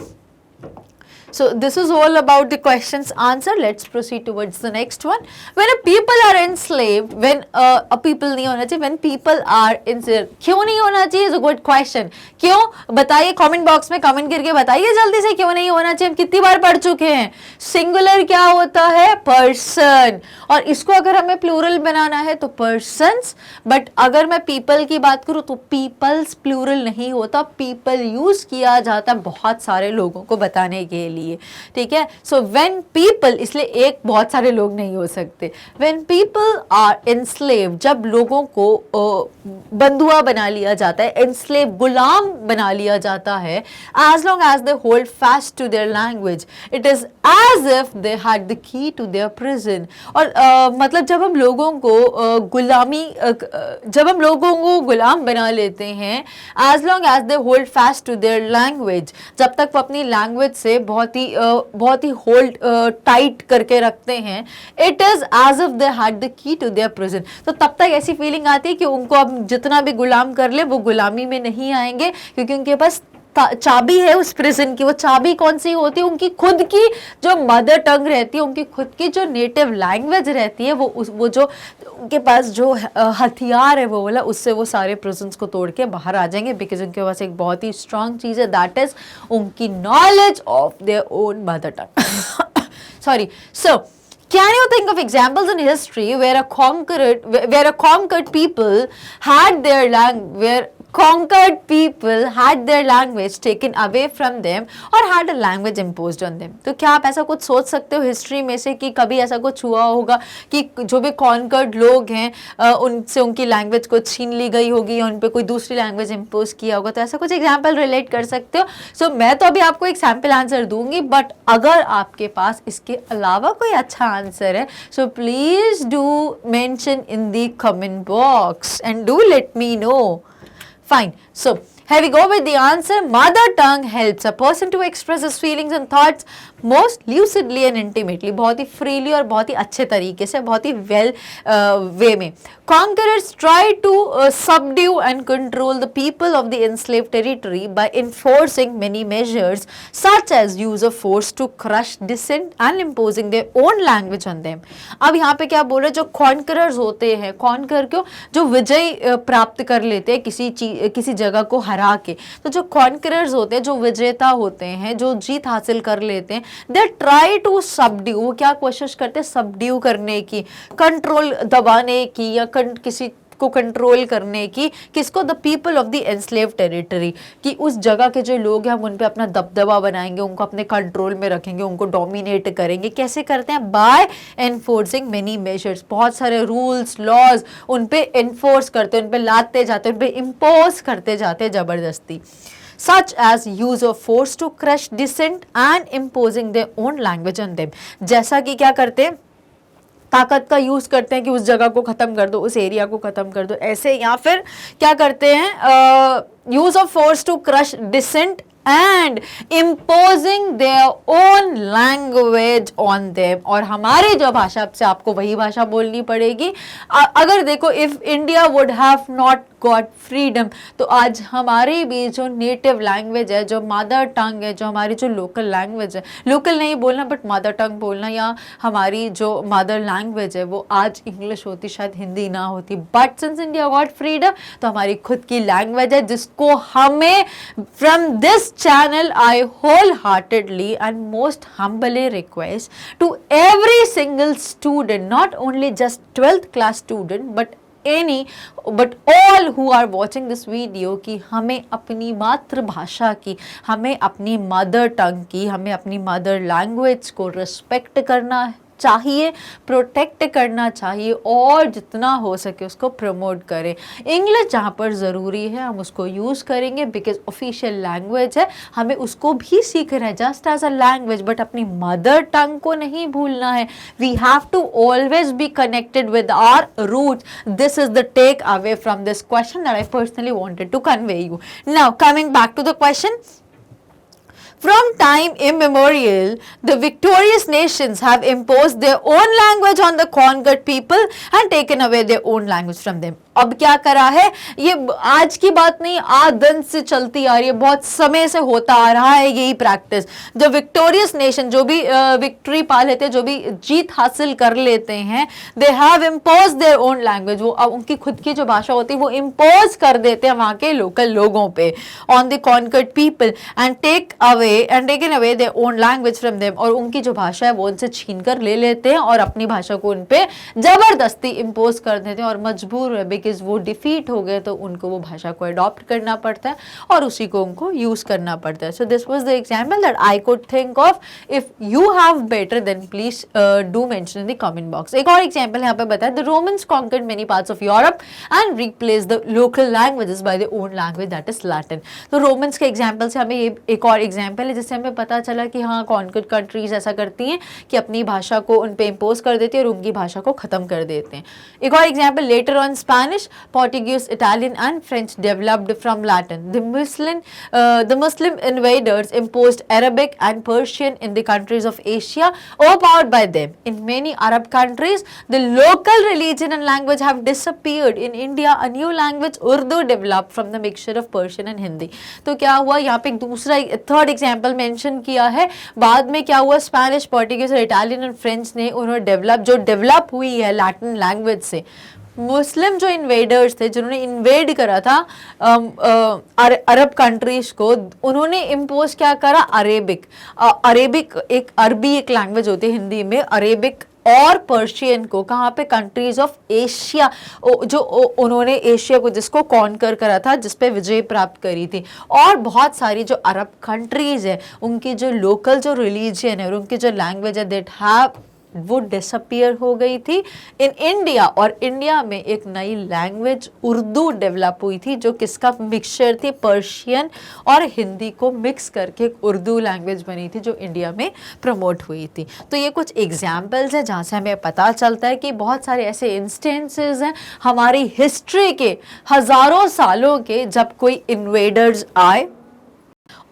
So this is all about the questions answer. Let's proceed towards the next one. When a people are enslaved, when a people नहीं होना चाहिए, when people are enslaved, क्यों नहीं होना चाहिए, is a good question। क्यों बताइए, कमेंट बॉक्स में कमेंट करके बताइए जल्दी से, क्यों नहीं होना चाहिए। हम कितनी बार पढ़ चुके हैं, सिंगुलर क्या होता है, पर्सन, और इसको अगर हमें प्लूरल बनाना है तो पर्सन्स, बट अगर मैं पीपल की बात करूँ तो पीपल्स प्लूरल नहीं होता, पीपल यूज किया जाता है बहुत सारे लोगों को बताने के लिए, ठीक है। सो व्हेन पीपल, इसलिए एक बहुत सारे लोग नहीं हो सकते। व्हेन पीपल आर एनस्लेव्ड, जब लोगों को बंधुआ बना लिया जाता है, एनस्लेव गुलाम बना लिया जाता है, as long as they hold fast to their language it is as if they had the key to their prison. और मतलब जब हम लोगों को जब हम लोगों को गुलाम बना लेते हैं, as long as they hold fast to their language, जब तक वो अपनी लैंग्वेज से बहुत ही होल्ड टाइट करके रखते हैं, it is as if they had the key to their prison. तो तब तक ऐसी फीलिंग आती है कि उनको अब जितना भी गुलाम कर ले वो गुलामी में नहीं आएंगे, क्योंकि उनके पास चाबी है उस प्रिजन की, वो चाबी कौन सी होती है, उनकी खुद की जो मदर टंग रहती है, उनकी खुद की जो नेटिव लैंग्वेज रहती है, वो जो उनके पास जो हथियार है वो वाला, उससे वो सारे प्रिजन्स को तोड़ के बाहर आ जाएंगे, बिकॉज उनके पास एक बहुत ही स्ट्रांग चीज है, दैट इज उनकी knowledge of their own mother tongue. Sorry, so can you think of examples in history where a conquered people had their language taken away from them or had a language imposed on them? तो क्या आप ऐसा कुछ सोच सकते हो history में से कि कभी ऐसा कुछ हुआ होगा कि जो भी कॉन्कर्ड लोग हैं उनसे उनकी लैंग्वेज को छीन ली गई होगी या उन पे कोई दूसरी लैंग्वेज इम्पोज किया होगा? तो ऐसा कुछ एग्जाम्पल रिलेट कर सकते हो? सो मैं तो अभी आपको एक सैम्पल आंसर दूंगी, बट अगर आपके पास इसके अलावा कोई अच्छा आंसर है, so please do mention in the comment box and do let me know. Fine. So here we go with the answer. Mother tongue helps a person to express his feelings and thoughts most lucidly and intimately. बहुत ही freely और बहुत ही अच्छे तरीके से, बहुत ही well way में. Conquerors try to subdue and control the people of the enslaved territory by enforcing many measures such as use of force to crush dissent and imposing their own language on them. अब यहाँ पे क्या बोल रहे हैं, जो conquerors होते हैं, कॉन्कर क्यों, जो विजय प्राप्त कर लेते हैं किसी जगह को हरा के, तो जो कॉन्करर्स होते हैं, जो विजेता होते हैं, जो जीत हासिल कर लेते हैं, दे ट्राई टू सबड्यू, वो क्या कोशिश करते हैं, सबड्यू करने की, कंट्रोल दबाने की या किसी को कंट्रोल करने की, किसको, the people of the enslaved territory, कि उस जगह के जो लोग हैं हम उन पे अपना दबदबा बनाएंगे, उनको अपने कंट्रोल में रखेंगे, उनको डोमिनेट करेंगे। कैसे करते हैं? बाय एनफोर्सिंग मेनी मेजर्स, बहुत सारे रूल्स लॉज उन पे एनफोर्स करते हैं, उन पे लादते जाते हैं, उन पे इम्पोज करते जाते हैं जबरदस्ती। such as use of force to crush dissent and imposing their own language on them, जैसा कि क्या करते हैं, ताकत का यूज करते हैं कि उस जगह को खत्म कर दो, उस एरिया को खत्म कर दो, ऐसे, या फिर क्या करते हैं, use of force to crush dissent and imposing their own language on them, और हमारी जो भाषा से आपको वही भाषा बोलनी पड़ेगी। अगर देखो, if India would have not got freedom, तो आज हमारी भी जो नेटिव लैंग्वेज है, जो मदर टंग है, जो हमारी जो लोकल लैंग्वेज है, लोकल नहीं बोलना बट मदर टंग बोलना, या हमारी जो मदर लैंग्वेज है वो आज इंग्लिश होती, शायद हिंदी ना होती, but since India got freedom तो हमारी खुद की लैंग्वेज है, जिसको हमें from this channel I wholeheartedly and most humbly request to every single student, not only just 12th class student but all who are watching this video, कि हमें अपनी मातृभाषा की, हमें अपनी मदर टंग की, हमें अपनी मदर लैंग्वेज को रिस्पेक्ट करना चाहिए, प्रोटेक्ट करना चाहिए, और जितना हो सके उसको प्रमोट करें। इंग्लिश जहाँ पर ज़रूरी है हम उसको यूज़ करेंगे, बिकॉज ऑफिशियल लैंग्वेज है, हमें उसको भी सीखना है just as a language, but अपनी मदर टंग को नहीं भूलना है। We have to always be connected with our roots. This is the take away from this question that I personally wanted to convey you. Now coming back to the question, from time immemorial, the victorious nations have imposed their own language on the conquered people and taken away their own language from them. अब क्या करा है, ये आज की बात नहीं, आदन से चलती आ रही है, बहुत समय से होता आ रहा है यही प्रैक्टिस। जो विक्टोरियस नेशन, जो भी विक्ट्री पा लेते हैं, जो भी जीत हासिल कर लेते हैं, they have impose there own language, वो अब उनकी खुद की जो भाषा होती है वो इम्पोज कर देते हैं वहाँ के लोकल लोगों पे, on the conquered people, and taken away their own language from them, और उनकी जो भाषा है वो उनसे छीन कर ले लेते हैं और अपनी भाषा को उन पे जबरदस्ती इम्पोज कर देते हैं, और मजबूर है बिकॉज वो डिफीट हो गए तो उनको वो भाषा को अडॉप्ट करना पड़ता है और उसी को उनको यूज करना पड़ता है। So this was the example that I could think of. If you have better then please do mention in the comment box. एक और एग्जांपल यहाँ पे बताया, the Romans conquered many parts of Europe and replace the local languages by the own language that is Latin. तो Romans के example से हमें ये एक और एग्जांपल है जिससे हमें पता चला कि हाँ, कॉन्कर्ड कंट्रीज ऐसा करती हैं कि अपनी भाषा को उन पे इम्पोज कर देती है और उनकी भाषा को खत्म कर देते हैं। एक और example, later on Spanish Spanish, Portuguese, Italian and French developed from Latin. The Muslim invaders imposed Arabic and Persian in the countries of Asia, overpowered by them. In many Arab countries, the local religion and language have disappeared. In India, a new language Urdu developed from the mixture of Persian and Hindi. तो क्या हुआ यहाँ पे एक दूसरा third example mention किया है. बाद में क्या हुआ, स्पेनिश, पोर्टुगीज और इटालियन और फ्रेंच ने उन्होंने डेवलप हुई है लैटिन लैंग्वेज से. मुस्लिम जो इन्वेडर्स थे, जिन्होंने इन्वेड करा था अरब कंट्रीज को, उन्होंने इम्पोज क्या करा, अरेबिक. अरेबिक एक अरबी एक लैंग्वेज होती है हिंदी में, अरेबिक और पर्शियन को कहाँ पे, कंट्रीज ऑफ एशिया, जो उन्होंने एशिया को जिसको कॉन्कर करा था, जिसपे विजय प्राप्त करी थी. और बहुत सारी जो अरब कंट्रीज है, उनकी जो लोकल जो रिलीजियन है और उनकी जो लैंग्वेज है, दैट हैव वो डिसअपियर हो गई थी इन इंडिया. और इंडिया में एक नई लैंग्वेज उर्दू डेवलप हुई थी, जो किसका मिक्सचर थी, पर्शियन और हिंदी को मिक्स करके एक उर्दू लैंग्वेज बनी थी, जो इंडिया में प्रमोट हुई थी. तो ये कुछ एग्जाम्पल्स हैं जहाँ से हमें पता चलता है कि बहुत सारे ऐसे इंस्टेंसेस हैं हमारी हिस्ट्री के, हज़ारों सालों के, जब कोई इन्वेडर्स आए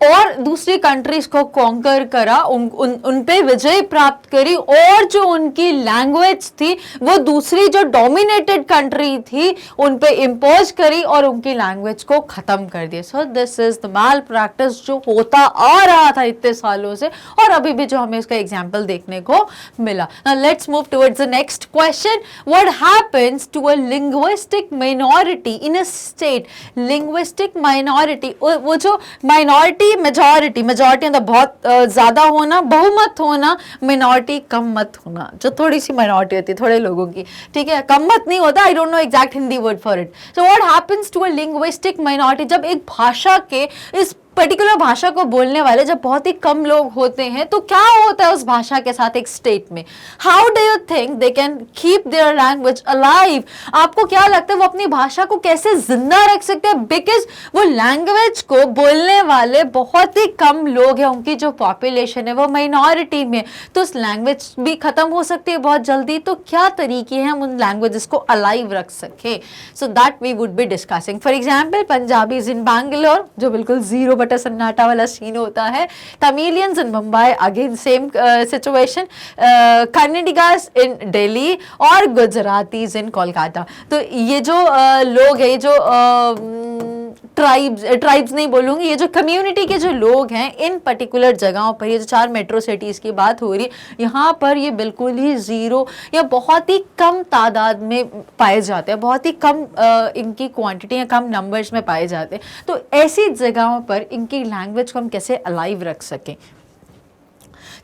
और दूसरी कंट्रीज को कॉन्कर करा, उन पे विजय प्राप्त करी, और जो उनकी लैंग्वेज थी वो दूसरी जो डोमिनेटेड कंट्री थी उन पे इम्पोज करी और उनकी लैंग्वेज को खत्म कर दिया. So this is the mall practice जो होता आ रहा था इतने सालों से, और अभी भी जो हमें उसका एग्जाम्पल देखने को मिला. Now let's move towards the next question. What happens to a linguistic minority in a state? Linguistic minority, वो जो माइनॉरिटी, मेजॉरिटी मतलब बहुत ज्यादा होना, बहुमत होना, मिनॉरिटी कम मत होना, जो थोड़ी सी माइनॉरिटी होती है थोड़े लोगों की, ठीक है, कम मत नहीं होता. I don't know exact Hindi word for it. So what happens to a linguistic minority, जब एक भाषा के, इस पर्टिकुलर भाषा को बोलने वाले जब बहुत ही कम लोग होते हैं, तो क्या होता है उस भाषा के साथ एक स्टेट में? How do you think they can keep their language alive? आपको क्या लगता है वो अपनी भाषा को कैसे जिंदा रख सकते हैं? बिकॉज वो लैंग्वेज को बोलने वाले बहुत ही कम लोग हैं, उनकी जो पॉपुलेशन है वो माइनॉरिटी में, तो उस लैंग्वेज भी खत्म हो सकती है बहुत जल्दी. तो क्या तरीके हैं हम उन लैंग्वेजेस को अलाइव रख सके? So that we would be discussing. For example, Punjabis in Bangalore, जो बिल्कुल जीरो बटा सन्नाटा वाला सीन होता है. Tamilians in Mumbai, again same situation. Kannadigas in Delhi और गुजरातीज इन कोलकाता. तो ये जो लोग हैं, जो ट्राइब्स नहीं बोलूंगी, ये जो कम्युनिटी के जो लोग हैं इन पर्टिकुलर जगहों पर, ये जो 4 मेट्रो सिटीज की बात हो रही है, यहाँ पर ये बिल्कुल ही जीरो या बहुत ही कम तादाद में पाए जाते हैं, बहुत ही कम इनकी क्वांटिटी या कम नंबर्स में पाए जाते हैं. तो ऐसी जगहों पर इनकी लैंग्वेज को हम कैसे अलाइव रख सकें?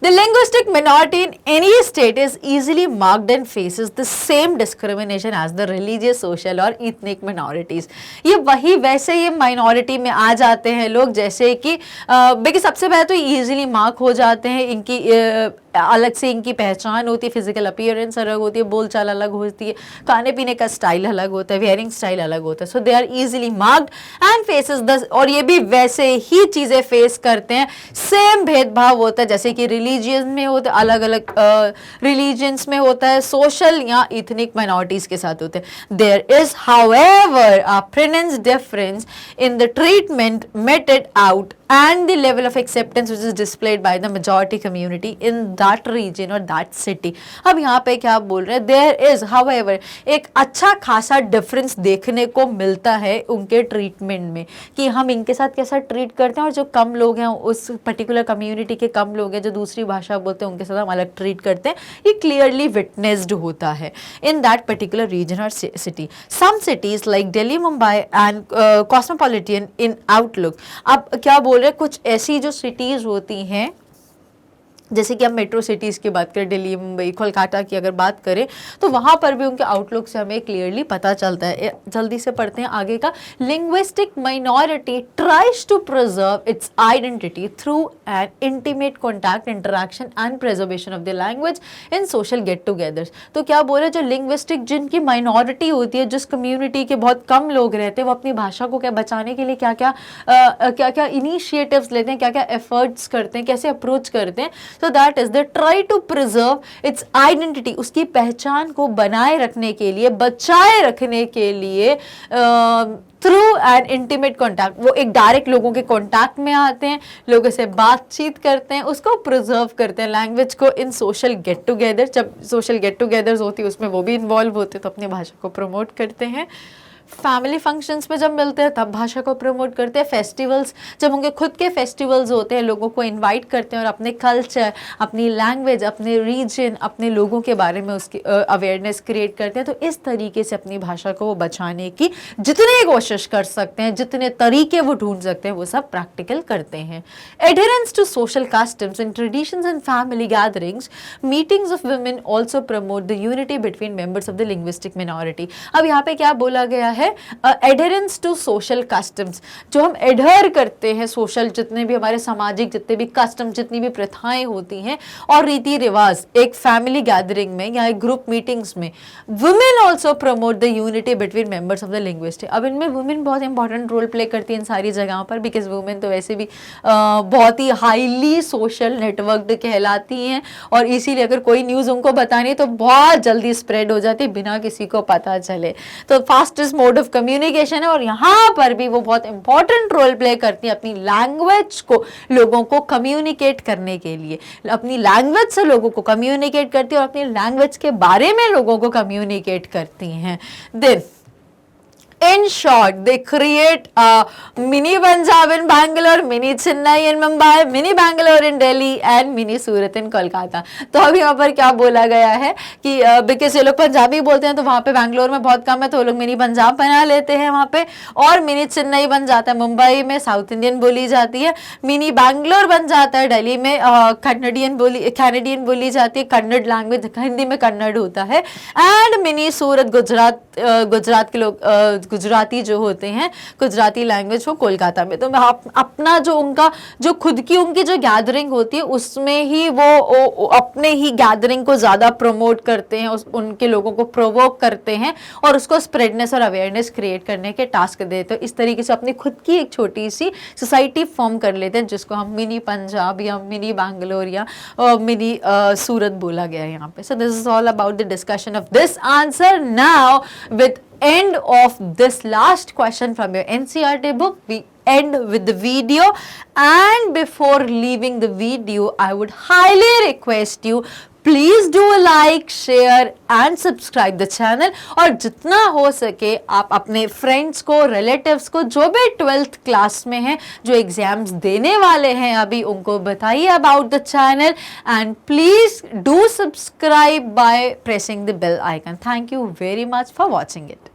The linguistic minority in any state is easily marked and faces the same discrimination as the religious, social और ethnic minorities. ये वही वैसे ये minority में आ जाते हैं लोग, जैसे कि देखिए सबसे पहले तो easily mark हो जाते हैं, इनकी अलग से इनकी पहचान होती है, फिजिकल अपीयरेंस अलग होती है, बोलचाल अलग होती है, खाने पीने का स्टाइल अलग होता है, वेयरिंग स्टाइल अलग होता है. So they are easily marked and faces the, और ये भी वैसे ही चीज़ें फेस करते हैं. सेम भेदभाव होता है जैसे कि रिलीजियन में होता है, अलग अलग रिलीजन्स में होता है, सोशल या इथनिक माइनॉरिटीज़ के साथ होते हैं. There is however a pronounced difference in the treatment meted out and the level of acceptance which is displayed by the majority community in that region or that city. अब यहाँ पे क्या बोल रहे हैं? There is however एक अच्छा खासा डिफरेंस देखने को मिलता है उनके ट्रीटमेंट में, कि हम इनके साथ कैसा ट्रीट करते हैं, और जो कम लोग हैं उस पर्टिकुलर कम्युनिटी के कम लोग हैं जो दूसरी भाषा बोलते हैं, उनके साथ हम अलग ट्रीट करते हैं. ये क्लियरली विटनेस्ड होता है इन दैट पर्टिकुलर रीजन और city. Some cities like Delhi, Mumbai and cosmopolitan in outlook. अब क्या बोल रहे, कुछ ऐसी जो सिटीज होती हैं, जैसे कि हम मेट्रो सिटीज़ की बात करें, दिल्ली, मुंबई, कोलकाता की अगर बात करें, तो वहाँ पर भी उनके आउटलुक से हमें क्लियरली पता चलता है. जल्दी से पढ़ते हैं आगे का. Linguistic minority tries to preserve its identity through an intimate contact, interaction and preservation of the language in social get togethers. तो क्या बोले, जो लिंग्विस्टिक जिनकी माइनॉरिटी होती है, जिस कम्युनिटी के बहुत कम लोग रहते हैं, वो अपनी भाषा को क्या बचाने के लिए क्या क्या इनिशिएटिव्स लेते हैं, क्या क्या एफर्ट्स करते हैं, कैसे अप्रोच करते हैं. So that is they try to preserve its identity, उसकी पहचान को बनाए रखने के लिए, बचाए रखने के लिए थ्रू एन इंटीमेट कॉन्टैक्ट, वो एक डायरेक्ट लोगों के कॉन्टैक्ट में आते हैं, लोगों से बातचीत करते हैं, उसको प्रिजर्व करते हैं लैंग्वेज को इन सोशल गेट टुगेदर। जब सोशल गेट टुगेदर्स होती है उसमें वो भी इन्वॉल्व होते हैं, तो अपनी भाषा को प्रमोट करते हैं। फैमिली फंक्शंस में जब मिलते हैं तब भाषा को प्रमोट करते हैं। फेस्टिवल्स, जब उनके खुद के फेस्टिवल्स होते हैं, लोगों को इनवाइट करते हैं और अपने कल्चर, अपनी लैंग्वेज, अपने रीजन, अपने लोगों के बारे में उसकी अवेयरनेस क्रिएट करते हैं। तो इस तरीके से अपनी भाषा को वो बचाने की जितनी कोशिश कर सकते हैं, जितने तरीके वो ढूंढ सकते हैं, वो सब प्रैक्टिकल करते हैं। Adherence to social customs and traditions and family gatherings, meetings of women also promote the unity between members of the linguistic minority. अब यहाँ पे क्या बोला गया है? एडहेरेंस टू सोशल कस्टम्स, जो हम एडहर करते हैं सोशल, जितने भी हमारे सामाजिक जितने भी कस्टम, जितनी भी प्रथाएं होती हैं और रीति रिवाज एक फैमिली गैदरिंग में या एक ग्रुप मीटिंग्स में, women also promote the unity between members of the linguistic. अब इनमें वुमेन बहुत इंपॉर्टेंट रोल प्ले करती है इन सारी जगहों पर, बिकॉज वुमेन तो वैसे भी बहुत ही हाईली सोशल नेटवर्क्ड कहलाती हैं और इसीलिए अगर कोई न्यूज़ उनको बतानी है तो बहुत जल्दी स्प्रेड हो जाती है बिना किसी को पता चले। तो फास्टेस्ट मोड ऑफ कम्युनिकेशन है और यहाँ पर भी वो बहुत इंपॉर्टेंट रोल प्ले करती है अपनी लैंग्वेज को लोगों को कम्युनिकेट करने के लिए। अपनी लैंग्वेज से लोगों को कम्युनिकेट करती है और अपनी लैंग्वेज के बारे में लोगों को कम्युनिकेट करती हैं। Then in short, they create a mini Punjab in Bangalore, mini Chennai in Mumbai, mini Bangalore in Delhi and mini Surat in Kolkata। तो अब यहाँ पर क्या बोला गया है कि बिकॉज ये लोग पंजाबी बोलते हैं तो वहाँ पे बैंगलोर में बहुत कम है, तो वो लोग मिनी पंजाब बना लेते हैं वहाँ पे, और मिनी चेन्नई बन जाता है, मुंबई में साउथ इंडियन बोली जाती है, मिनी बैंगलोर बन जाता है, दिल्ली में कैनेडियन बोली जाती है, कन्नड़ लैंग्वेज, हिंदी में कन्नड़ होता है, एंड मिनी सूरत गुजरात के लोग गुजराती जो होते हैं, गुजराती लैंग्वेज वो कोलकाता में। तो अपना जो उनका जो खुद की उनकी जो गैदरिंग होती है उसमें ही वो अपने ही गैदरिंग को ज़्यादा प्रमोट करते हैं, उनके लोगों को प्रोवोक करते हैं और उसको स्प्रेडनेस और अवेयरनेस क्रिएट करने के टास्क देते हैं। इस तरीके से अपनी खुद की एक छोटी सी सोसाइटी फॉर्म कर लेते हैं, जिसको हम मिनी पंजाब या मिनी बैंगलोर या मिनी सूरत बोला गया है यहाँ पे। So this is all about the discussion of this answer. Now with end of this last question from your NCERT book, we end with the video, and before leaving the video I would highly request you, please do like, share and subscribe the channel, और जितना हो सके आप अपने friends को, relatives को, जो भी 12th क्लास में हैं, जो एग्जाम्स देने वाले हैं अभी, उनको बताइए about the channel, and please do subscribe by pressing the bell icon. Thank you very much for watching it.